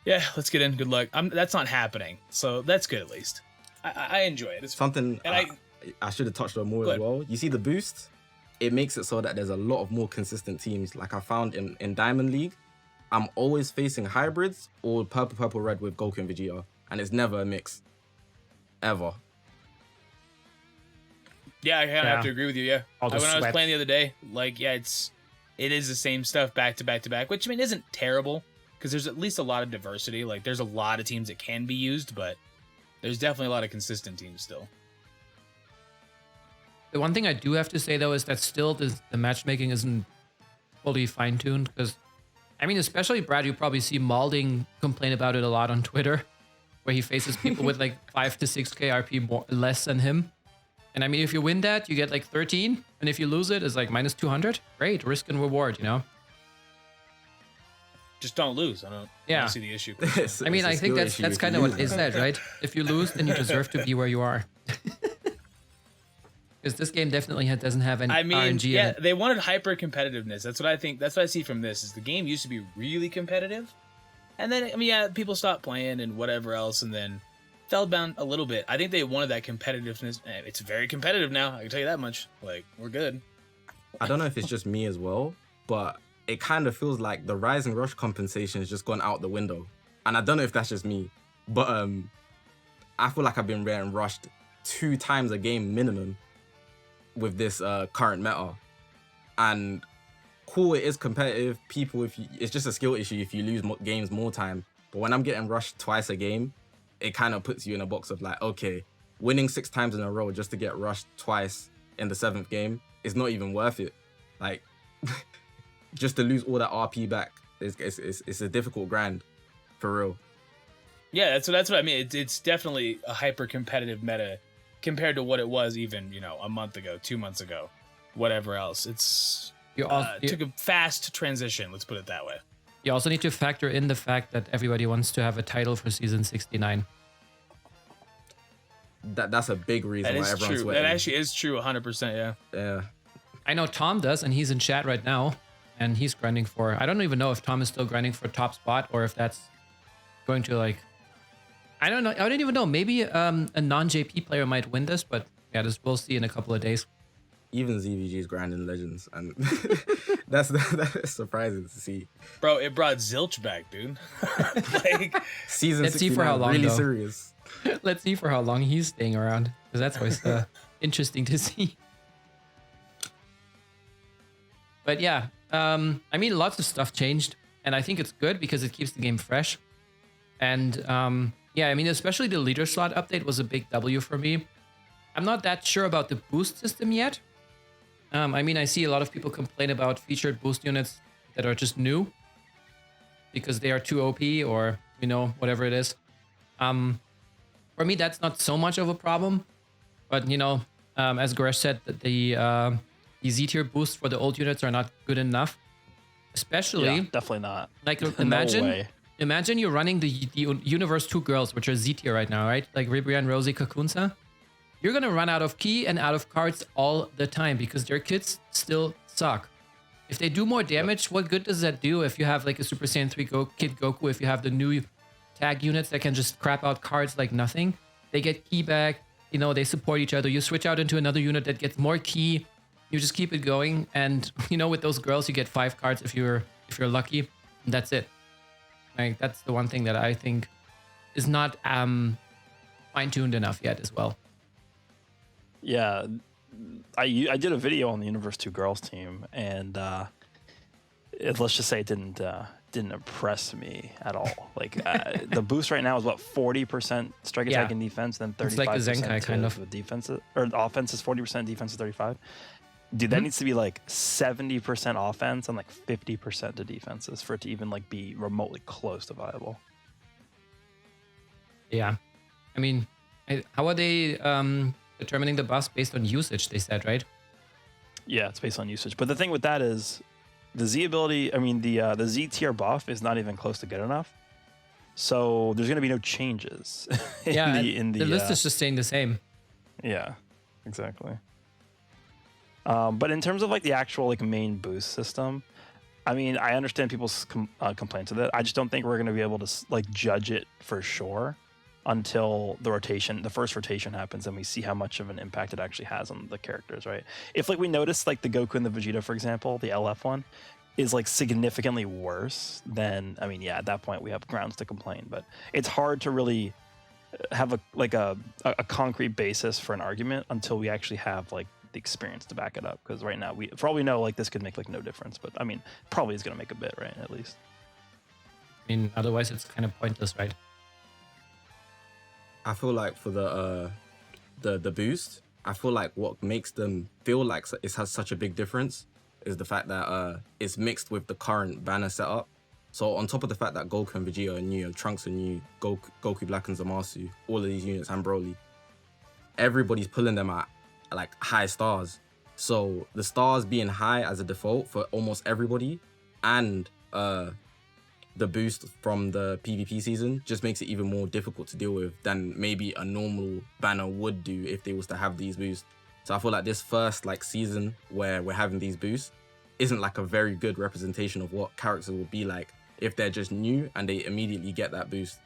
yeah, let's get in. Good luck. That's not happening. So that's good at least. I enjoy it. It's Something and I should have touched on more Go as ahead. well. You see the boost? It makes it so that there's a lot of more consistent teams. Like I found in Diamond League, I'm always facing hybrids or purple, red with Goku and Vegeta. And it's never a mix. Ever. Yeah, I kind of Yeah. have to agree with you. Yeah, All the when I was sweat. playing the other day, like, yeah, it is the same stuff back to back to back, which I mean isn't terrible because there's at least a lot of diversity. Like, there's a lot of teams that can be used, but there's definitely a lot of consistent teams still. The one thing I do have to say though is that still the matchmaking isn't fully fine-tuned because, I mean, especially Brad, you probably see Malding complain about it a lot on Twitter, where he faces people with like 5 to 6k RP less than him. And I mean, if you win that, you get like 13. And if you lose it, it's like minus 200. Great, risk and reward, you know? Just don't lose. I Yeah. don't see the issue. I mean, I think that's kind of what they said, right? If you lose, then you deserve to be where you are. Because this game definitely doesn't have any I mean, RNG in yeah, it. they wanted hyper competitiveness. That's what I think. That's what I see from this. Is the game used to be really competitive, and then I mean, yeah, people stopped playing and whatever else, and then fell down a little bit. I think they wanted that competitiveness. It's very competitive now. I can tell you that much. Like, we're good. I don't know if it's just me as well, but it kind of feels like the rise and rush compensation has just gone out the window. And I don't know if that's just me, but I feel like I've been getting rushed 2 times a game minimum with this current meta. And cool, it is competitive. People, it's just a skill issue if you lose games more time. But when I'm getting rushed twice a game, it kind of puts you in a box of like, okay, winning 6 times in a row just to get rushed twice in the 7th game is not even worth it. Like, just to lose all that RP back, it's a difficult grind, for real. Yeah, that's what I mean. It's definitely a hyper competitive meta compared to what it was even, a month ago, 2 months ago, whatever else. It's took a fast transition, let's put it that way. You also need to factor in the fact that everybody wants to have a title for season 69. That's a big reason That why is everyone's true. sweating. That actually is true, 100%. Yeah. Yeah. I know Tom does, and he's in chat right now, and he's grinding for... I don't even know if Tom is still grinding for top spot or if that's going to, like... I don't know. I don't even know. Maybe a non-JP player might win this, but yeah, we'll see in a couple of days. Even ZVG's grinding Legends, and that's surprising to see. Bro, it brought Zilch back, dude. Like, Season Let's see 69, for how long, really though. serious. Let's see for how long he's staying around, because that's always interesting to see. But yeah, I mean, lots of stuff changed, and I think it's good because it keeps the game fresh. And yeah, I mean, especially the leader slot update was a big W for me. I'm not that sure about the boost system yet. I mean, I see a lot of people complain about featured boost units that are just new because they are too OP or, whatever it is. For me, that's not so much of a problem. But, as Goresh said, that the Z-tier boosts for the old units are not good enough. Especially, Yeah, definitely not. like, No imagine... way. Imagine you're running the Universe 2 girls, which are Z-tier right now, right? Like Ribrian, Rosie, Kakunsa. You're going to run out of key and out of cards all the time because their kits still suck. if they do more damage, what good does that do if you have like a Super Saiyan 3 Kid Goku, if you have the new tag units that can just crap out cards like nothing? They get ki back, you know, they support each other. You switch out into another unit that gets more ki. You just keep it going. And, you know, with those girls, you get 5 cards if you're lucky. And that's it. Like, that's the one thing that I think is not fine-tuned enough yet as well. Yeah, I did a video on the Universe 2 girls team, and let's just say it didn't impress me at all. Like the boost right now is what, 40% strike attack and defense, then 35% it's like the Zenkai kind of defense, or offense is 40%, defense is 35. Dude, that needs to be like 70% offense and like 50% to defenses for it to even like be remotely close to viable. Yeah, I mean, how are they determining the buffs based on usage? They said, right? Yeah, it's based on usage. But the thing with that is the Z ability. I mean, the Z tier buff is not even close to good enough. So there's going to be no changes. in the list is just staying the same. Yeah, exactly. But in terms of like the actual like main boost system, I mean, I understand people's complaints with it. I just don't think we're going to be able to like judge it for sure until the first rotation happens and we see how much of an impact it actually has on the characters, right? If like we notice like the Goku and the Vegeta, for example, the LF one is like significantly worse, then I mean, yeah, at that point we have grounds to complain. But it's hard to really have a concrete basis for an argument until we actually have like the experience to back it up, because right now for all we know, like this could make like no difference, but I mean probably is going to make a bit, right? At least I mean, otherwise it's kind of pointless, right? I feel like for the boost, I feel like what makes them feel like it has such a big difference is the fact that it's mixed with the current banner setup. So on top of the fact that Goku and Vegeta are new, Trunks are new, Goku Black and Zamasu, all of these units, and Broly, everybody's pulling them at like high stars. So the stars being high as a default for almost everybody, and the boost from the PvP season just makes it even more difficult to deal with than maybe a normal banner would do if they was to have these boosts. So I feel like this first like season where we're having these boosts isn't like a very good representation of what characters would be like if they're just new and they immediately get that boost.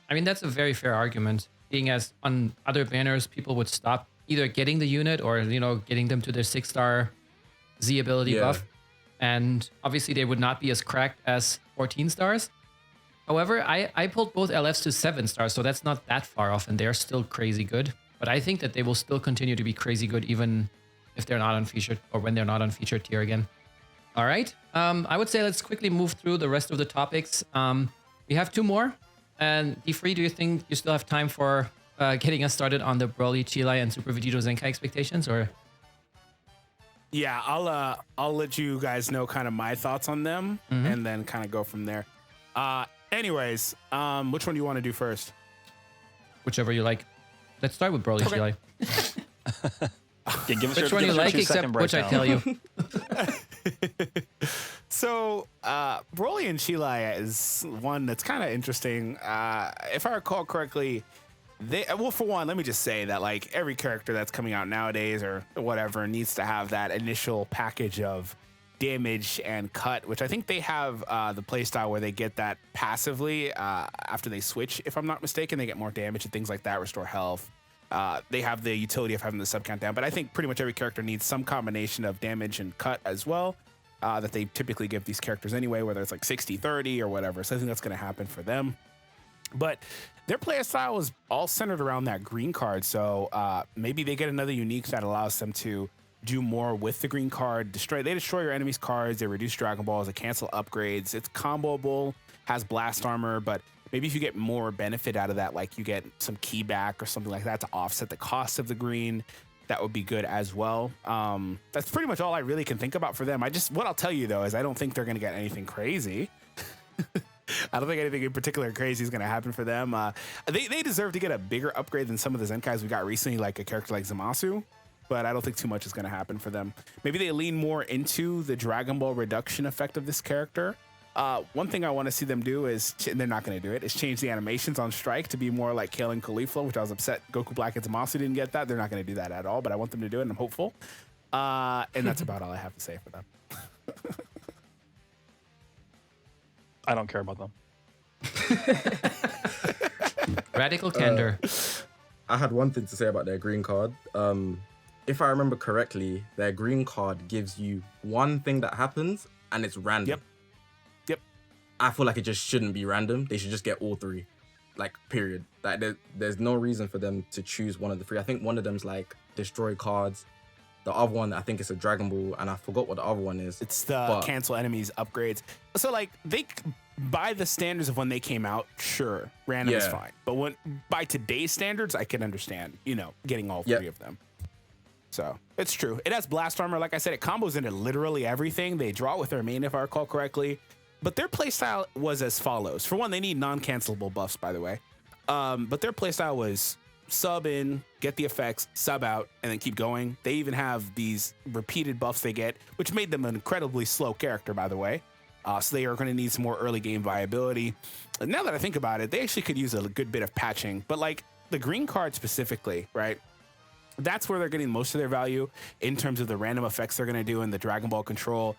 I mean, that's a very fair argument, being as on other banners, people would stop either getting the unit or, you know, getting them to their 6-star Z ability buff. And obviously they would not be as cracked as 14 stars. However, I pulled both LFs to 7 stars, so that's not that far off, and they're still crazy good. But I think that they will still continue to be crazy good even if they're not on featured, or when they're not on featured tier again. All right. I would say let's quickly move through the rest of the topics. We have 2 more. And DFree, do you think you still have time for getting us started on the Broly, Chilai, and Super Vegito Zenkai expectations, or? Yeah, I'll let you guys know kind of my thoughts on them, and then kind of go from there. Anyways, which one do you want to do first? Whichever you like. Let's start with Broly, Chilai. Yeah, give us which one you like, except which I tell you. So, Broly and Chilai is one that's kind of interesting. If I recall correctly, for one, let me just say that like every character that's coming out nowadays or whatever needs to have that initial package of damage and cut, which I think they have the playstyle where they get that passively after they switch. If I'm not mistaken, they get more damage and things like that, restore health. They have the utility of having the sub count down, but I think pretty much every character needs some combination of damage and cut as well that they typically give these characters anyway, whether it's like 60-30 or whatever. So I think that's going to happen for them. But their playstyle is all centered around that green card. So maybe they get another unique that allows them to do more with the green card. They destroy your enemy's cards. They reduce Dragon Balls. They cancel upgrades. It's comboable, has blast armor, but maybe if you get more benefit out of that, like you get some key back or something like that to offset the cost of the green, that would be good as well. That's pretty much all I really can think about for them. What I'll tell you though is I don't think they're going to get anything crazy. I don't think anything in particular crazy is going to happen for them. They deserve to get a bigger upgrade than some of the Zenkais we got recently, like a character like Zamasu, but I don't think too much is going to happen for them. Maybe they lean more into the Dragon Ball reduction effect of this character. One thing I want to see them do is, and they're not going to do it, is change the animations on Strike to be more like Kale and Caulifla, which I was upset Goku Black and Zamasu didn't get that. They're not going to do that at all, but I want them to do it, and I'm hopeful. And that's about all I have to say for them. I don't care about them. Radical candor. I had one thing to say about their green card. If I remember correctly, their green card gives you one thing that happens and it's random. Yep. I feel like it just shouldn't be random. They should just get all three. Like, period. Like, there's no reason for them to choose one of the three. I think one of them's like destroy cards. The other one, I think it's a Dragon Ball, and I forgot what the other one is. It's the cancel enemies upgrades. So like by the standards of when they came out, sure, random is fine. But by today's standards, I can understand, getting all three of them. So it's true. It has blast armor. Like I said, it combos into literally everything. They draw it with their main, if I recall correctly. But their playstyle was as follows. For one, they need non-cancelable buffs, by the way. But their playstyle was sub in, get the effects, sub out, and then keep going. They even have these repeated buffs they get, which made them an incredibly slow character, by the way. So they are going to need some more early game viability. And now that I think about it, they actually could use a good bit of patching. But like the green card specifically, right? That's where they're getting most of their value in terms of the random effects they're going to do and the Dragon Ball control.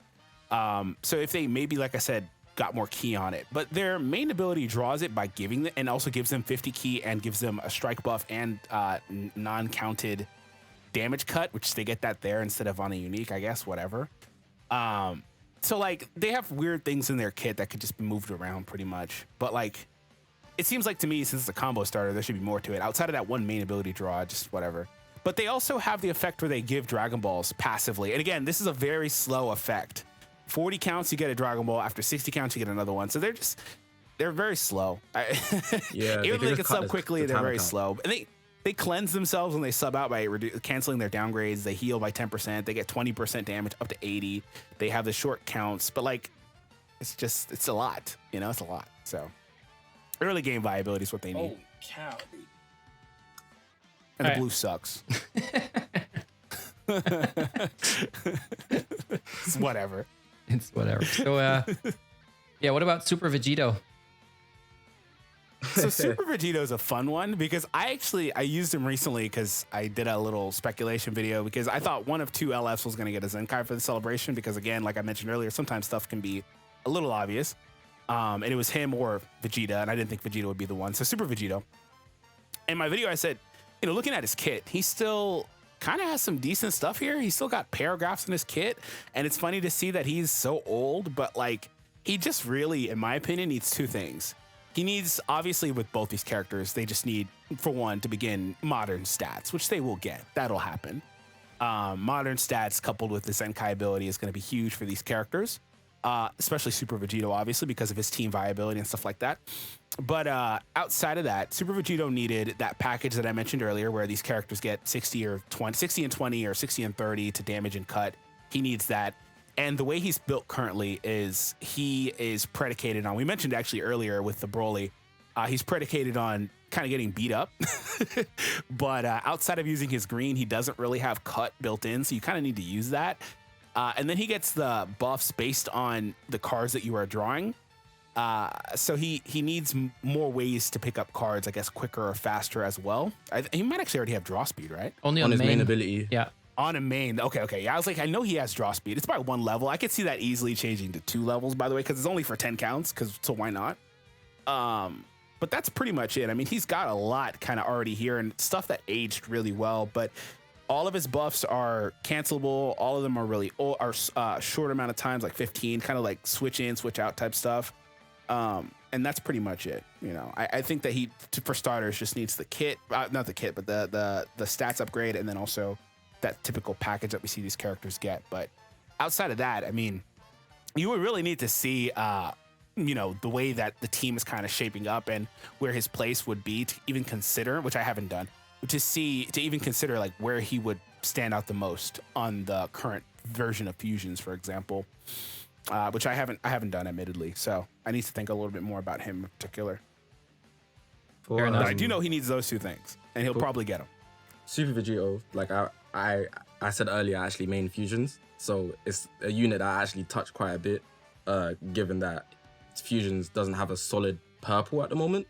So if they maybe, like I said, got more key on it, but their main ability draws it by giving and also gives them 50 key and gives them a strike buff and non-counted damage cut, which they get that there instead of on a unique, I guess, whatever. So like they have weird things in their kit that could just be moved around pretty much. But like, it seems like to me, since it's a combo starter, there should be more to it outside of that one main ability draw, just whatever. But they also have the effect where they give Dragon Balls passively. And again, this is a very slow effect. 40 counts, you get a Dragon Ball. After 60 counts, you get another one. So they're very slow. Yeah, even though they can sub quickly, the they're very count. slow. And they cleanse themselves when they sub out by canceling their downgrades. They heal by 10%. They get 20% damage up to 80. They have the short counts, but like, it's a lot. It's a lot. So early game viability is what they need. Holy cow. And the All right. blue sucks. It's whatever. It's whatever. So, yeah, what about Super Vegito? So Super Vegito is a fun one because I used him recently because I did a little speculation video because I thought one of two LFs was going to get a Zenkai for the celebration because, again, like I mentioned earlier, sometimes stuff can be a little obvious. And it was him or Vegeta, and I didn't think Vegeta would be the one. So Super Vegito. In my video, I said, looking at his kit, he still kind of has some decent stuff here. He's still got paragraphs in his kit, and it's funny to see that he's so old, but like he just really, in my opinion, needs two things. He needs, obviously with both these characters, they just need, for one, to begin modern stats, which they will get. That'll happen. Modern stats coupled with the Zenkai ability is going to be huge for these characters, especially Super Vegito, obviously, because of his team viability and stuff like that. But outside of that, Super Vegito needed that package that I mentioned earlier where these characters get 60 and 20 or 60 and 30 to damage and cut. He needs that. And the way he's built currently is he is predicated on, we mentioned actually earlier with the Broly, he's predicated on kind of getting beat up. But outside of using his green, he doesn't really have cut built in. So you kind of need to use that. And then he gets the buffs based on the cards that you are drawing. So he needs more ways to pick up cards, I guess, quicker or faster as well. He might actually already have draw speed, right? Only On on his main ability. Yeah. On a main. Okay. Yeah, I was like, I know he has draw speed. It's by one level. I could see that easily changing to 2 levels, by the way, because it's only for 10 counts, so why not? But that's pretty much it. I mean, he's got a lot kind of already here and stuff that aged really well, but all of his buffs are cancelable. All of them are really short amount of times, like 15, kind of like switch in, switch out type stuff. And that's pretty much it. I think that he, for starters, just needs the kit, not the kit, but the stats upgrade, and then also that typical package that we see these characters get. But outside of that, I mean, you would really need to see, the way that the team is kind of shaping up and where his place would be to even consider, which I haven't done, to even consider like where he would stand out the most on the current version of Fusions, for example. Which I haven't done, admittedly. So I need to think a little bit more about him in particular. Fair enough. But I do know he needs those 2 things, and he'll probably get them. Super Vegito, like I said earlier, I actually main Fusions. So it's a unit that I actually touch quite a bit, given that Fusions doesn't have a solid purple at the moment.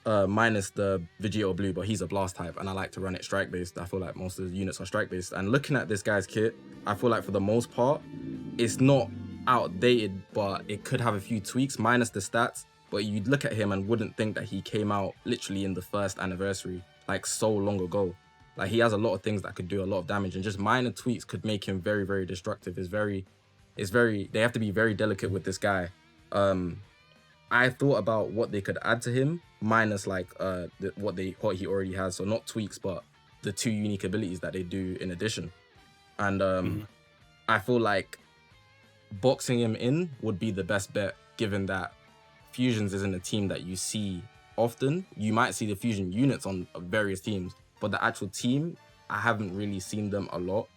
minus the Vegeta Blue, but he's a blast type, and I like to run it strike based. I feel like most of the units are strike based. And looking at this guy's kit, I feel like for the most part, it's not outdated, but it could have a few tweaks, minus the stats. But you'd look at him and wouldn't think that he came out literally in the first anniversary, like so long ago. Like he has a lot of things that could do a lot of damage, and just minor tweaks could make him very, very destructive. They have to be very delicate with this guy. I thought about what they could add to him, minus like what he already has. So not tweaks, but the 2 unique abilities that they do in addition. And I feel like boxing him in would be the best bet, given that Fusions isn't a team that you see often. You might see the Fusion units on various teams, but the actual team, I haven't really seen them a lot.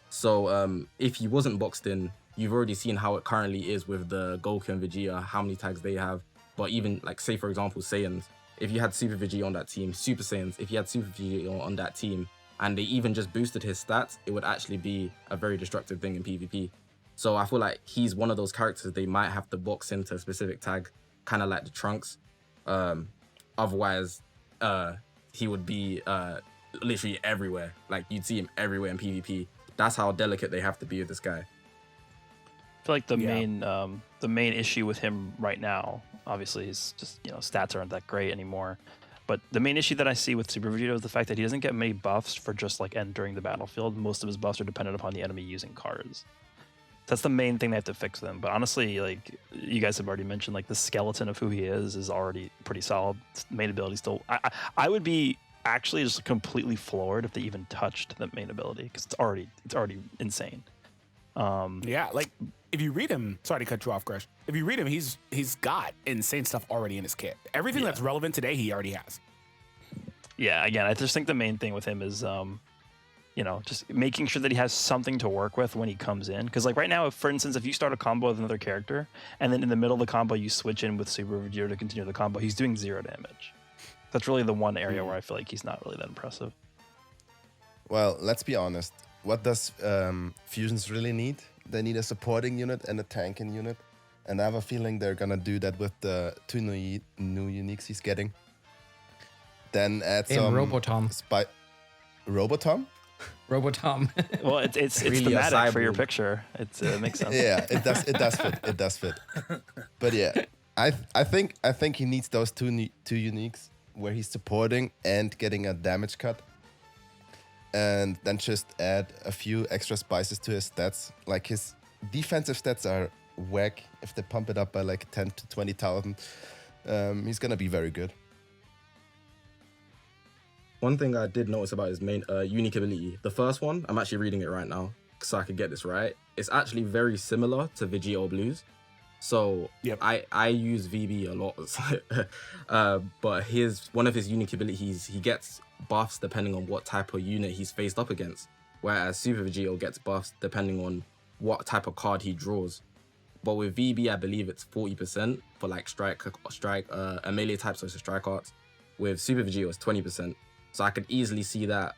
So if he wasn't boxed in, you've already seen how it currently is with the Goku and Vegeta, how many tags they have. But even like, say for example, Saiyans, if you had Super Vegeta on that team, Super Saiyans, if you had Super Vegeta on that team, and they even just boosted his stats, it would actually be a very destructive thing in PvP. So I feel like he's one of those characters they might have to box into a specific tag, kind of like the Trunks. Otherwise, he would be literally everywhere. Like you'd see him everywhere in PvP. That's how delicate they have to be with this guy. I feel like the main issue with him right now, obviously, is just stats aren't that great anymore. But the main issue that I see with Super Vegeta is the fact that he doesn't get many buffs for just like entering the battlefield. Most of his buffs are dependent upon the enemy using cards. That's the main thing they have to fix them. But honestly, like you guys have already mentioned, like the skeleton of who he is already pretty solid. Main ability still. I would be actually just completely floored if they even touched the main ability, because it's already insane. Yeah, like if you read him, sorry to cut you off, Goresh. If you read him, he's got insane stuff already in his kit. Everything that's relevant today, he already has. Yeah, again, I just think the main thing with him is, just making sure that he has something to work with when he comes in. Because like right now, for instance, if you start a combo with another character, and then in the middle of the combo you switch in with Super Vegeta to continue the combo, he's doing 0 damage. That's really the one area where I feel like he's not really that impressive. Well, let's be honest. What does Fusions really need? They need a supporting unit and a tanking unit. And I have a feeling they're gonna do that with the 2 new uniques he's getting. Then add some Robotom. Robotom? Robotom. Well, it's Really thematic for your cyborg. picture. It makes sense. Yeah, it does fit. It does fit. But yeah, I think he needs those two uniques where he's supporting and getting a damage cut. And then just add a few extra spices to his stats. Like his defensive stats are whack. If they pump it up by like 10 to 20,000, he's gonna be very good. One thing I did notice about his main unique ability, the first one, I'm actually reading it right now so I could get this right. It's actually very similar to Vegeta Blues. So Yep. I use VB a lot, but one of his unique abilities, he gets buffs depending on what type of unit he's faced up against, whereas Super Vegeta gets buffs depending on what type of card he draws. But with VB, I believe it's 40% for like strike, a melee type, so it's a strike arts. With Super Vegeta, it's 20%. So I could easily see that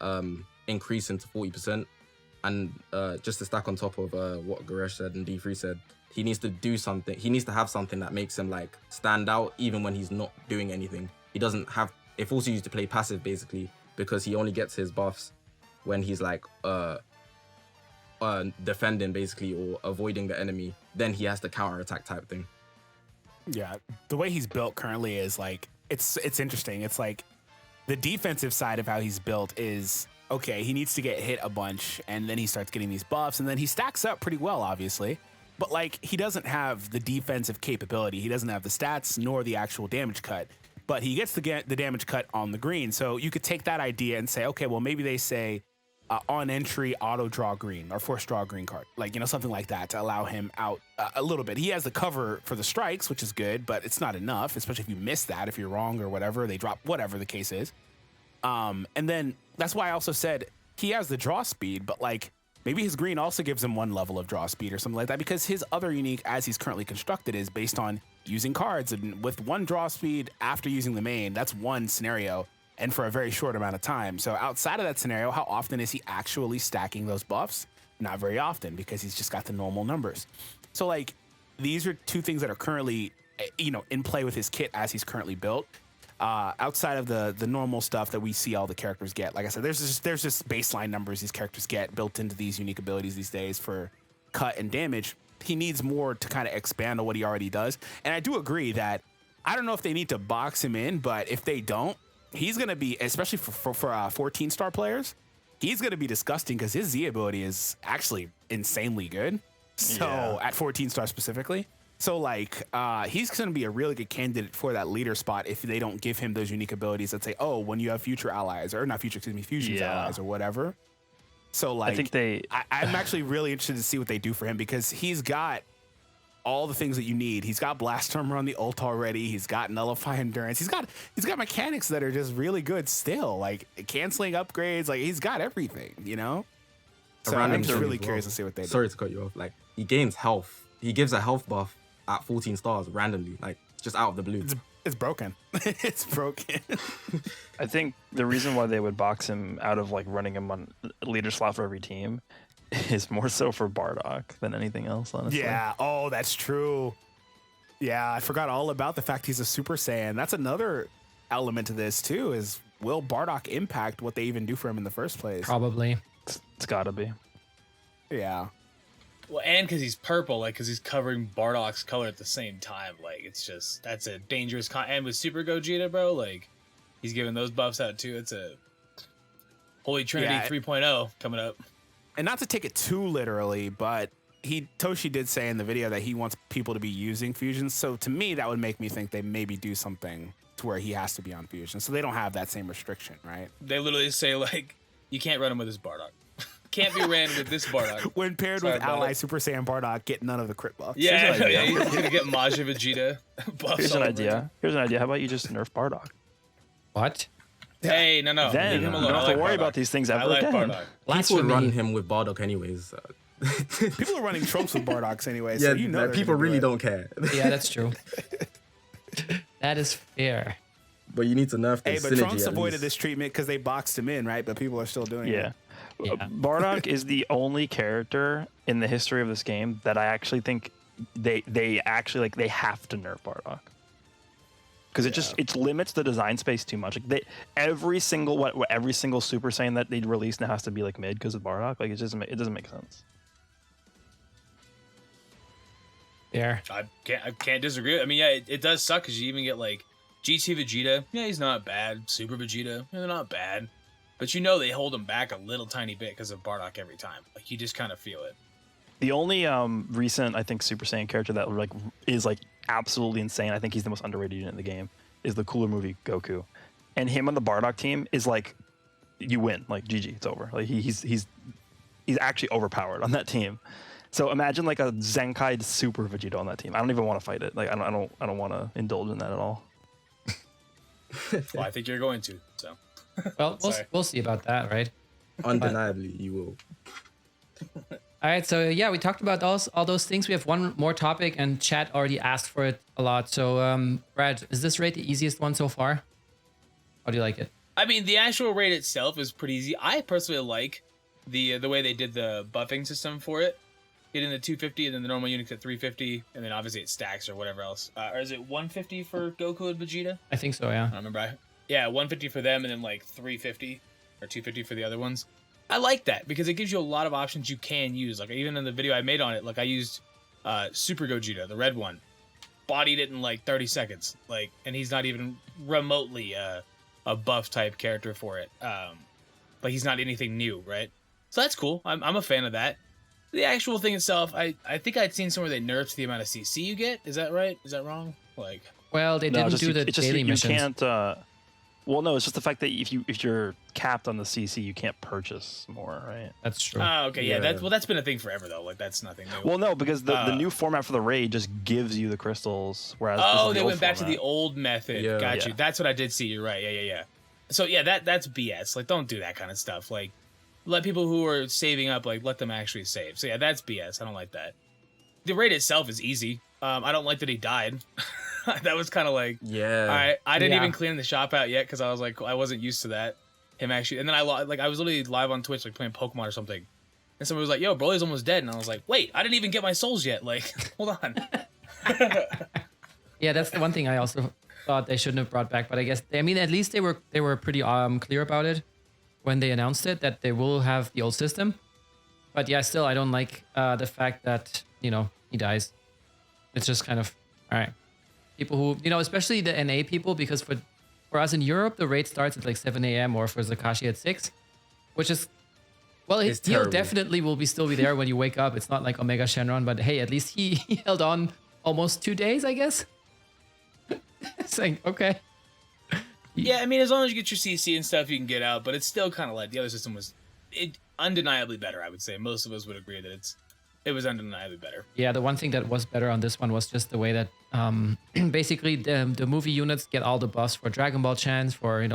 increasing to 40%. And just to stack on top of what Goresh said and DFree said, he needs to do something. He needs to have something that makes him like stand out even when he's not doing anything. He doesn't have. It forces you to play passive basically, because he only gets his buffs when he's like defending basically or avoiding the enemy. Then he has the counter attack type thing. Yeah, the way he's built currently is like it's interesting. It's like the defensive side of how he's built is okay. He needs to get hit a bunch, and then he starts getting these buffs, and then he stacks up pretty well, obviously. But like he doesn't have the defensive capability. He doesn't have the stats nor the actual damage cut. But he gets the damage cut on the green. So you could take that idea and say, okay, well maybe they say on entry auto draw green or force draw green card, like something like that to allow him out a little bit. He has the cover for the strikes, which is good, but it's not enough, especially if you miss that, if you're wrong or whatever, they drop whatever the case is. And then that's why I also said he has the draw speed, but like maybe his green also gives him 1 level of draw speed or something like that, because his other unique as he's currently constructed is based on using cards, and with 1 draw speed after using the main, that's 1 scenario and for a very short amount of time. So outside of that scenario, how often is he actually stacking those buffs? Not very often, because he's just got the normal numbers. So like these are 2 things that are currently in play with his kit as he's currently built. outside of the normal stuff that we see all the characters get. Like I said, there's just baseline numbers these characters get built into these unique abilities these days for cut and damage. He needs more to kind of expand on what he already does. And I do agree that I don't know if they need to box him in, but if they don't, he's going to be, especially for 14-star players, he's going to be disgusting because his Z ability is actually insanely good. So at 14-star specifically. So like he's going to be a really good candidate for that leader spot if they don't give him those unique abilities that say, oh, when you have future allies or not future, excuse me, fusions allies or whatever. So like I think I'm actually really interested to see what they do for him because he's got all the things that you need. He's got Blast Armor on the ult already. He's got Nullify Endurance. He's got mechanics that are just really good still. Like canceling upgrades. Like he's got everything, you know? So I'm just really curious to see what they do. Sorry to cut you off. Like he gains health. He gives a health buff at 14 stars randomly, like just out of the blue. It's broken. It's broken. I think the reason why they would box him out of like running him on leader slot for every team is more so for Bardock than anything else, honestly. Yeah. Oh, that's true. Yeah, I forgot all about the fact he's a Super Saiyan. That's another element to this too. Is will Bardock impact what they even do for him in the first place? Probably. It's gotta be. Yeah. Well, and because he's purple, like, because he's covering Bardock's color at the same time. Like, it's just, that's a dangerous and with Super Gogeta, bro, like, he's giving those buffs out, too. It's a Holy Trinity 3.0 coming up. And not to take it too literally, but Toshi did say in the video that he wants people to be using fusions. So to me, that would make me think they maybe do something to where he has to be on fusion. So they don't have that same restriction, right? They literally say, like, you can't run him with his Bardock. Can't be ran with this Bardock. When paired with ally Super Saiyan Bardock, get none of the crit buffs. Yeah, he's gonna get Majin Vegeta buffs. Here's an idea. How about you just nerf Bardock? What? Hey, no. Then Leave you him don't alone. have I like to worry Bardock. about these things ever I like again. Bardock. People run him with Bardock anyways. People are running tropes with Bardocks anyway, Yeah, so you know people really don't care. Yeah, that's true. That is fair. But you need to nerf the Hey, but synergy Trunks at avoided least. this treatment because they boxed him in, right? But people are still doing it. Yeah. Yeah. Bardock is the only character in the history of this game that I actually think they actually like they have to nerf Bardock. Because it limits the design space too much. Like every single Super Saiyan that they release now has to be like mid because of Bardock. Like it doesn't make sense. Fair. I can't disagree. I mean, yeah, it does suck because you even get like GT Vegeta. Yeah, he's not bad. Super Vegeta, yeah, they're not bad. But you know they hold him back a little tiny bit because of Bardock every time. Like you just kind of feel it. The only recent, I think, Super Saiyan character that like is like absolutely insane. I think he's the most underrated unit in the game. Is the cooler movie Goku, and him on the Bardock team is like, you win. Like GG, it's over. Like he's actually overpowered on that team. So imagine like a Zenkai Super Vegeta on that team. I don't even want to fight it. Like I don't want to indulge in that at all. Well, I think you're going to. So. Well, we'll see about that, right? Undeniably, you will. All right, so yeah, we talked about all those things. We have one more topic, and chat already asked for it a lot. So, Brad, is this raid the easiest one so far? How do you like it? I mean, the actual raid itself is pretty easy. I personally like the way they did the buffing system for it. Getting the 250 and then the normal units at 350, and then obviously it stacks or whatever else. Or is it 150 for Goku and Vegeta? I think so, yeah. I don't remember. Yeah, 150 for them and then like 350 or 250 for the other ones. I like that because it gives you a lot of options you can use. Like even in the video I made on it, like I used Super Gogeta, the red one. Bodied it in like 30 seconds. Like, and he's not even remotely a buff type character for it. Like he's not anything new, right? So that's cool. I'm a fan of that. The actual thing itself, I think I'd seen somewhere they nerfed the amount of CC you get. Is that right? Is that wrong? Like, well, they didn't do the daily missions. You can't. Well, no, it's just the fact that if you're capped on the CC, you can't purchase more, right? That's true. oh, okay, yeah. That's been a thing forever though. Like that's nothing new. Well, no, because the new format for the raid just gives you the crystals, whereas they went back to the old method. Yeah. Got you. That's what I did see. You're right. Yeah. So yeah, that's BS. Like, don't do that kind of stuff. Like, let people who are saving up, like, let them actually save. So yeah, that's BS. I don't like that. The raid itself is easy. I don't like that he died. That was kind of like, Yeah. all right. I didn't even clean the shop out yet because I was like, I wasn't used to that. Him actually, and then I was literally live on Twitch, like playing Pokemon or something, and somebody was like, "Yo, Broly's almost dead," and I was like, "Wait, I didn't even get my souls yet. Like, hold on." Yeah, that's the one thing I also thought they shouldn't have brought back, but I guess I mean at least they were pretty clear about it when they announced it that they will have the old system. But yeah, still I don't like the fact that he dies. It's just kind of all right. People who especially the NA people, because for us in Europe the raid starts at like 7 a.m. or for Zakashi at 6, which is well he'll definitely will still be there when you wake up. It's not like Omega Shenron, but hey, at least he held on almost 2 days, I guess. It's like, okay. Yeah, I mean, as long as you get your CC and stuff, you can get out. But it's still kind of like the other system was undeniably better. I would say most of us would agree that it was undeniably better. Yeah, the one thing that was better on this one was just the way that basically the movie units get all the buffs for Dragon Ball chance, for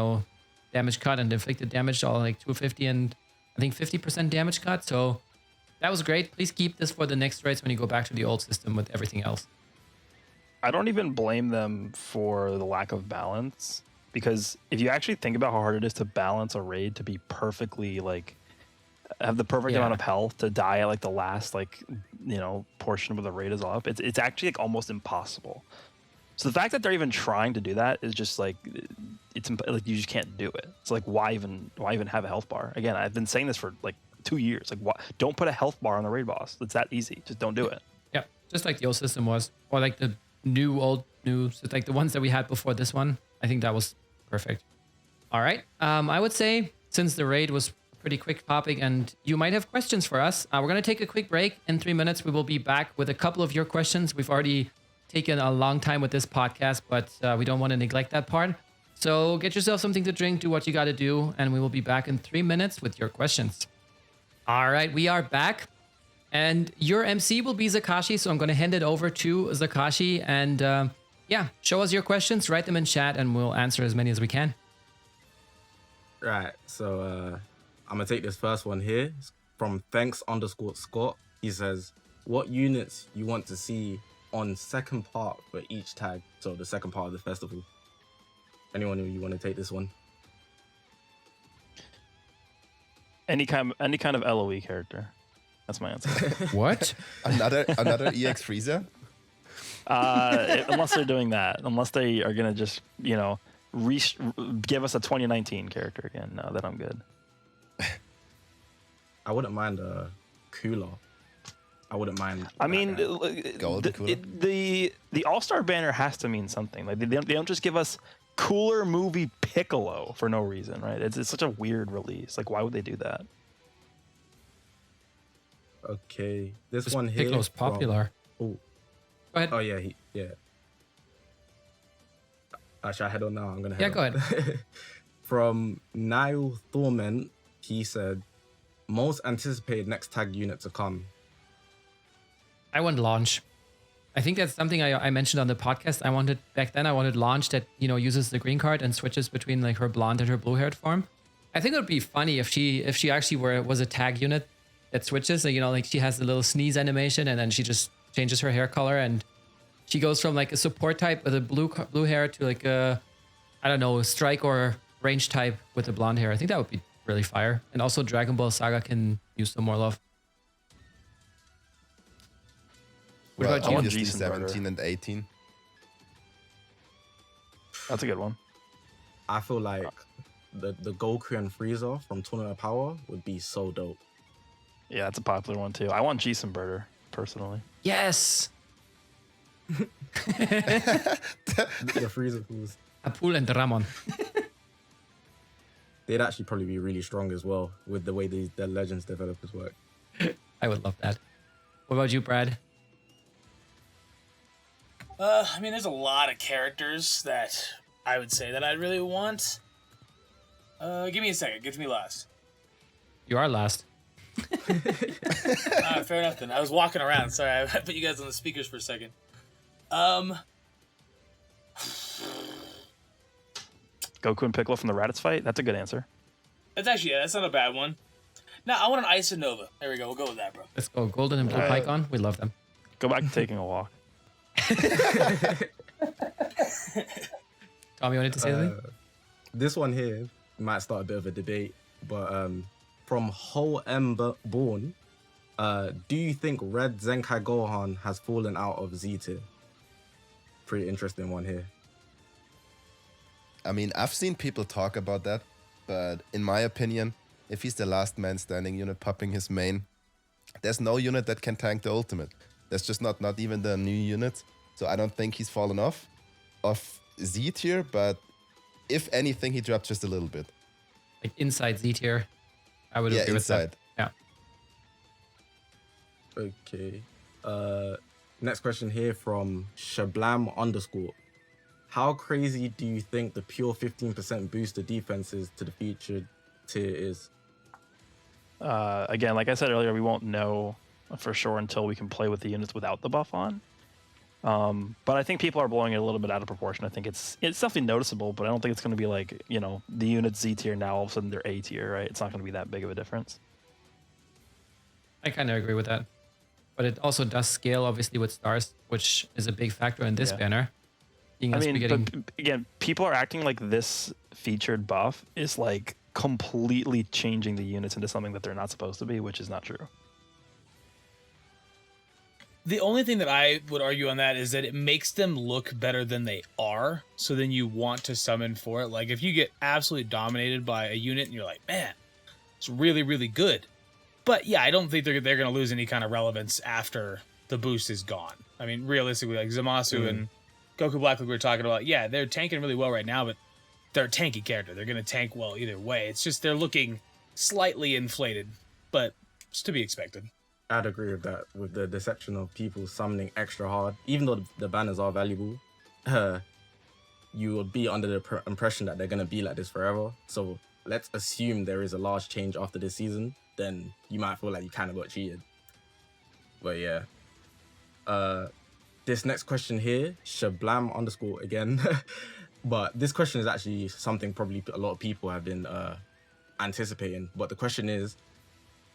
damage cut and inflicted damage, all like 250 and I think 50% damage cut. So that was great. Please keep this for the next raids when you go back to the old system with everything else. I don't even blame them for the lack of balance, because if you actually think about how hard it is to balance a raid to be perfectly like have the perfect amount of health to die at like the last portion where the raid is up, it's actually like almost impossible. So the fact that they're even trying to do that is just like it's like you just can't do it. It's like why even have a health bar? Again, I've been saying this for like 2 years. Like, why don't put a health bar on the raid boss? It's that easy. Just don't do it. Yeah, just like the old system was, or like the new, so like the ones that we had before this one. I think that was perfect. All right. I would say since the raid was a pretty quick topic and you might have questions for us, we're going to take a quick break. In 3 minutes, we will be back with a couple of your questions. We've already taken a long time with this podcast, but we don't want to neglect that part. So get yourself something to drink, do what you got to do, and we will be back in 3 minutes with your questions. All right, we are back. And your MC will be Zakashi, so I'm going to hand it over to Zakashi. And show us your questions, write them in chat, and we'll answer as many as we can. Right, so I'm going to take this first one here. It's from thanks_Scott. He says, what units you want to see on second part for each tag? So the second part of the festival. Anyone who you want to take this one? Any kind of LOE character. That's my answer. What? Another EX Freezer? Unless they're doing that. Unless they are going to just, give us a 2019 character again. No, then I'm good. I wouldn't mind Cooler. I wouldn't mind. I mean, the All-Star banner has to mean something. Like they don't just give us Cooler Movie Piccolo for no reason, right? It's such a weird release. Like, why would they do that? Okay, this one here. Piccolo's popular. Oh, go ahead. Oh yeah, Should I head on now? I'm gonna head. Yeah, go ahead. From Niall Thorment, he said, most anticipated next tag unit to come. I want launch. I think that's something I mentioned on the podcast. I wanted launch that uses the green card and switches between like her blonde and her blue haired form. I think it would be funny if she actually was a tag unit that switches. Like she has the little sneeze animation and then she just changes her hair color and she goes from like a support type with a blue hair to like a strike or range type with the blonde hair. I think that would be really fire. And also Dragon Ball Saga can use some more love. What about you? Obviously 17 and 18. That's a good one. I feel like the Goku and Frieza from Tournament of Power would be so dope. Yeah, that's a popular one too. I want Jason Birder, personally. Yes! The Frieza fools. Apul and Ramon. They'd actually probably be really strong as well with the way the Legends developers work. I would love that. What about you, Brad? I mean, there's a lot of characters that I would say that I really want. Give me a second. Get to me last. You are last. Fair enough then. I was walking around. Sorry, I put you guys on the speakers for a second. Goku and Piccolo from the Raditz fight? That's a good answer. That's not a bad one. No, I want an Ice and Nova. There we go. We'll go with that, bro. Let's go. Golden and Blue Pycon. We love them. Go back to taking a walk. Tom, you wanted to say something? This one here might start a bit of a debate, but from Ho M Born, do you think Red Zenkai Gohan has fallen out of Z tier? Pretty interesting one here. I mean, I've seen people talk about that, but in my opinion, if he's the last man standing unit popping his main, there's no unit that can tank the ultimate. There's just not even the new unit. So I don't think he's fallen off of Z tier, but if anything, he dropped just a little bit. Like inside Z tier, I would Yeah, agree with that. inside. Yeah. Okay. Next question here from Shablam_. How crazy do you think the pure 15% boost to defenses to the featured tier is? Again, like I said earlier, we won't know for sure until we can play with the units without the buff on. But I think people are blowing it a little bit out of proportion. I think it's definitely noticeable, but I don't think it's going to be like, you know, the unit Z tier now all of a sudden they're A tier, right? It's not going to be that big of a difference. I kind of agree with that. But it also does scale, obviously, with stars, which is a big factor in this Yeah. banner. Seeing I us be mean, getting- but again, people are acting like this featured buff is like completely changing the units into something that they're not supposed to be, which is not true. The only thing that I would argue on that is that it makes them look better than they are. So then you want to summon for it. Like if you get absolutely dominated by a unit and you're like, man, it's really, really good. But yeah, I don't think they're going to lose any kind of relevance after the boost is gone. I mean, realistically, like Zamasu and Goku Black, like we were talking about, yeah, they're tanking really well right now, but they're a tanky character. They're going to tank well either way. It's just they're looking slightly inflated, but it's to be expected. I'd agree with that, with the deception of people summoning extra hard. Even though the banners are valuable, you would be under the impression that they're going to be like this forever. So let's assume there is a large change after this season, then you might feel like you kind of got cheated. But yeah. This next question here, Shablam_ again. But this question is actually something probably a lot of people have been anticipating. But the question is,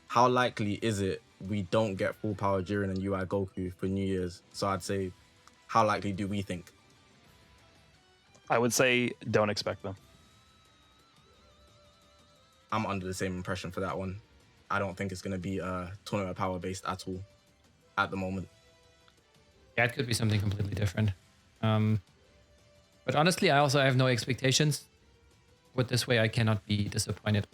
how likely is it we don't get full power Jiren and UI Goku for New Year's? So I'd say, how likely do we think? I would say don't expect them. I'm under the same impression for that one. I don't think it's going to be tournament power based at all at the moment. Yeah, it could be something completely different. But honestly, I have no expectations. With this way, I cannot be disappointed.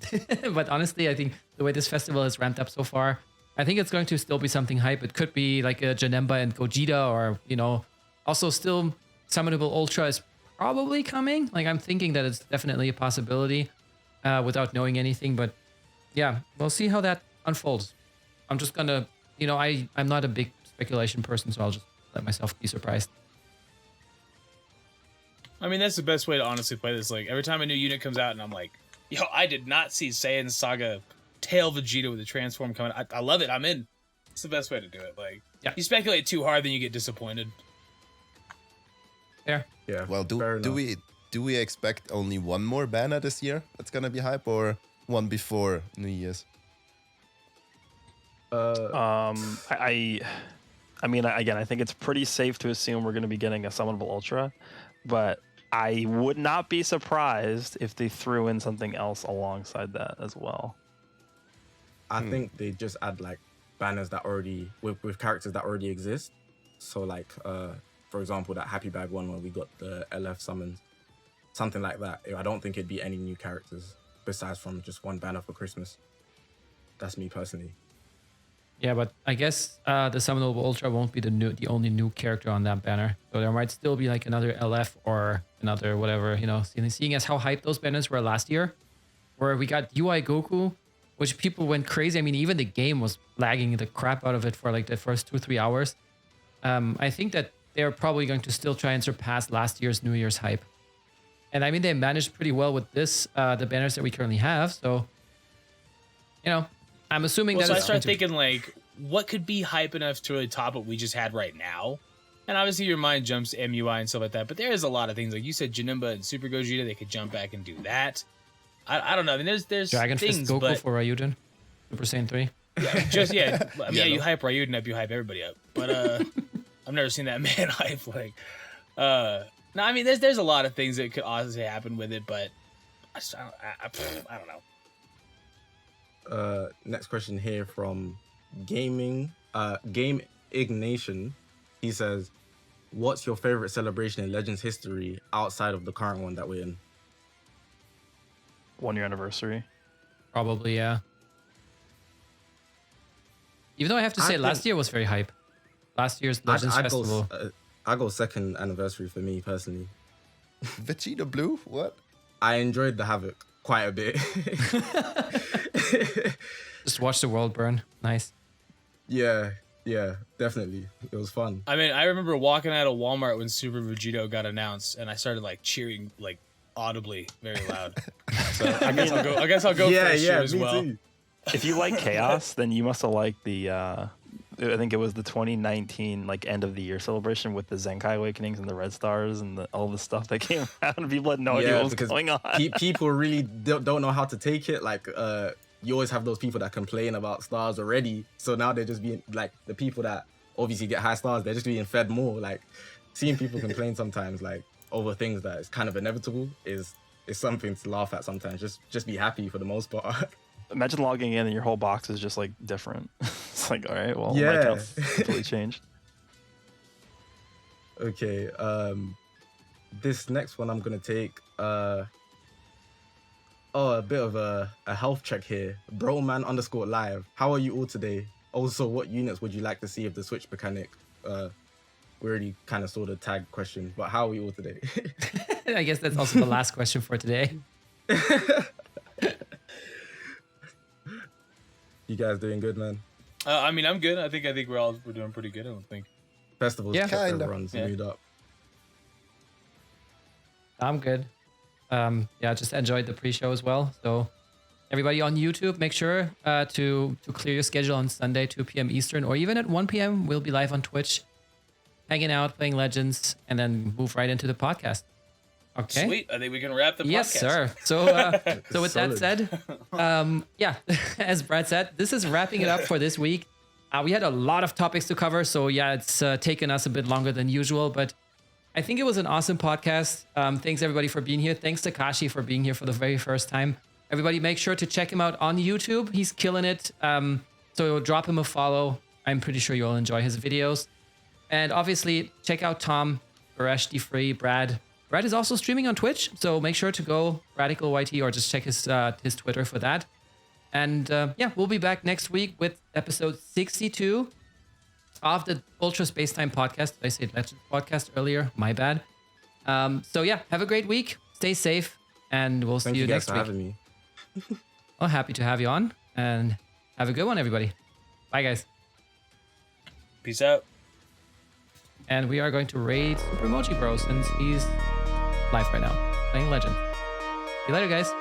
But honestly, I think the way this festival has ramped up so far, I think it's going to still be something hype. It could be like a Janemba and Gogeta, or, you know, also still Summonable Ultra is probably coming. Like, I'm thinking that it's definitely a possibility without knowing anything. But yeah, we'll see how that unfolds. I'm just gonna, you know, I'm not a big speculation person, so I'll just let myself be surprised. I mean, that's the best way to honestly play this. Like, every time a new unit comes out and I'm like, yo, I did not see Saiyan Saga tail Vegeta with a transform coming. I love it. I'm in. It's the best way to do it. Like, Yeah. You speculate too hard, then you get disappointed. There. Yeah. Well, do we expect only one more banner this year that's gonna be hype, or one before New Year's? I mean, again, I think it's pretty safe to assume we're going to be getting a Summonable Ultra, but I would not be surprised if they threw in something else alongside that as well. I think they just add like banners that already with characters that already exist. So like for example, that Happy Bag one where we got the LF summons, something like that. I don't think it'd be any new characters besides from just one banner for Christmas. That's me personally. Yeah, but I guess the Summonable Ultra won't be the only new character on that banner. So there might still be like another LF or another whatever, you know, seeing as how hyped those banners were last year, where we got UI Goku, which people went crazy. I mean, even the game was lagging the crap out of it for like the first 2-3 hours. I think that they're probably going to still try and surpass last year's New Year's hype. And I mean, they managed pretty well with this, the banners that we currently have. So, you know, I'm assuming Well, that so I it's started going to- thinking, like, what could be hype enough to really top what we just had right now? And obviously your mind jumps to MUI and stuff like that, but there is a lot of things. Like you said, Janemba and Super Gogeta, they could jump back and do that. I don't know. I mean, there's Dragon things, Fist Goku but for Ryujin, Super Saiyan 3. yeah. I mean, yeah, you no. hype Ryuden up, you hype everybody up. But I've never seen that man hype like. No, I mean, there's a lot of things that could honestly happen with it, but I don't know. Next question here from Game Ignation. He says, what's your favorite celebration in Legends history outside of the current one that we're in? 1-year anniversary. Probably, yeah. Even though I have to I say, think- last year was very hype. Last year's Legends Festival. I go second anniversary for me personally. Vegeta Blue? What? I enjoyed the Havoc quite a bit. Just watch the world burn. Nice. yeah, definitely. It was fun. I mean, I remember walking out of Walmart when Super Vegito got announced, and I started like cheering like audibly, very loud. So I guess I'll go first here as me well. too. If you like Chaos, then you must have liked the I think it was the 2019 like end of the year celebration with the Zenkai Awakenings and the Red Stars and all the stuff that came out, and people had no idea what was because going on. People really don't know how to take it. Like, you always have those people that complain about stars already. So now they're just being like the people that obviously get high stars. They're just being fed more. Like, seeing people complain sometimes like over things that is kind of inevitable is something to laugh at sometimes. Just be happy for the most part. Imagine logging in and your whole box is just like different. It's like, all right, well, my Yeah. account's completely changed. Okay, this next one I'm gonna take a bit of a health check here. Broman_live. How are you all today? Also, what units would you like to see of the switch mechanic? We already kind of saw the tag question, but how are we all today? I guess that's also the last question for today. You guys doing good, man? I mean, I'm good. I think we're doing pretty good. I don't think. Festivals Yeah. kept Kinda. everyone's Yeah. mood up. I'm good. Just enjoyed the pre-show as well. So everybody on YouTube, make sure to clear your schedule on Sunday, 2 p.m. Eastern, or even at 1 p.m. We'll be live on Twitch, hanging out, playing Legends, and then move right into the podcast. Okay. Sweet. I think we can wrap the podcast. Yes, sir. So, so with that said, as Brad said, this is wrapping it up for this week. We had a lot of topics to cover, so yeah, it's taken us a bit longer than usual, but I think it was an awesome podcast. Thanks everybody for being here. Thanks Zakashi for being here for the very first time. Everybody, make sure to check him out on YouTube. He's killing it. So drop him a follow. I'm pretty sure you'll enjoy his videos. And obviously, check out Tom, Goresh, DFree, Brad. Brad is also streaming on Twitch, so make sure to go Bradical YT or just check his Twitter for that. And we'll be back next week with episode 62 of the Ultra Space Time podcast. I said Legends podcast earlier, my bad. Have a great week. Stay safe, and we'll Thank see you you guys next for week. having me. Well, happy to have you on, and have a good one, everybody. Bye, guys. Peace out. And we are going to raid Super Emoji Bro since he's live right now, playing Legend. See you later, guys.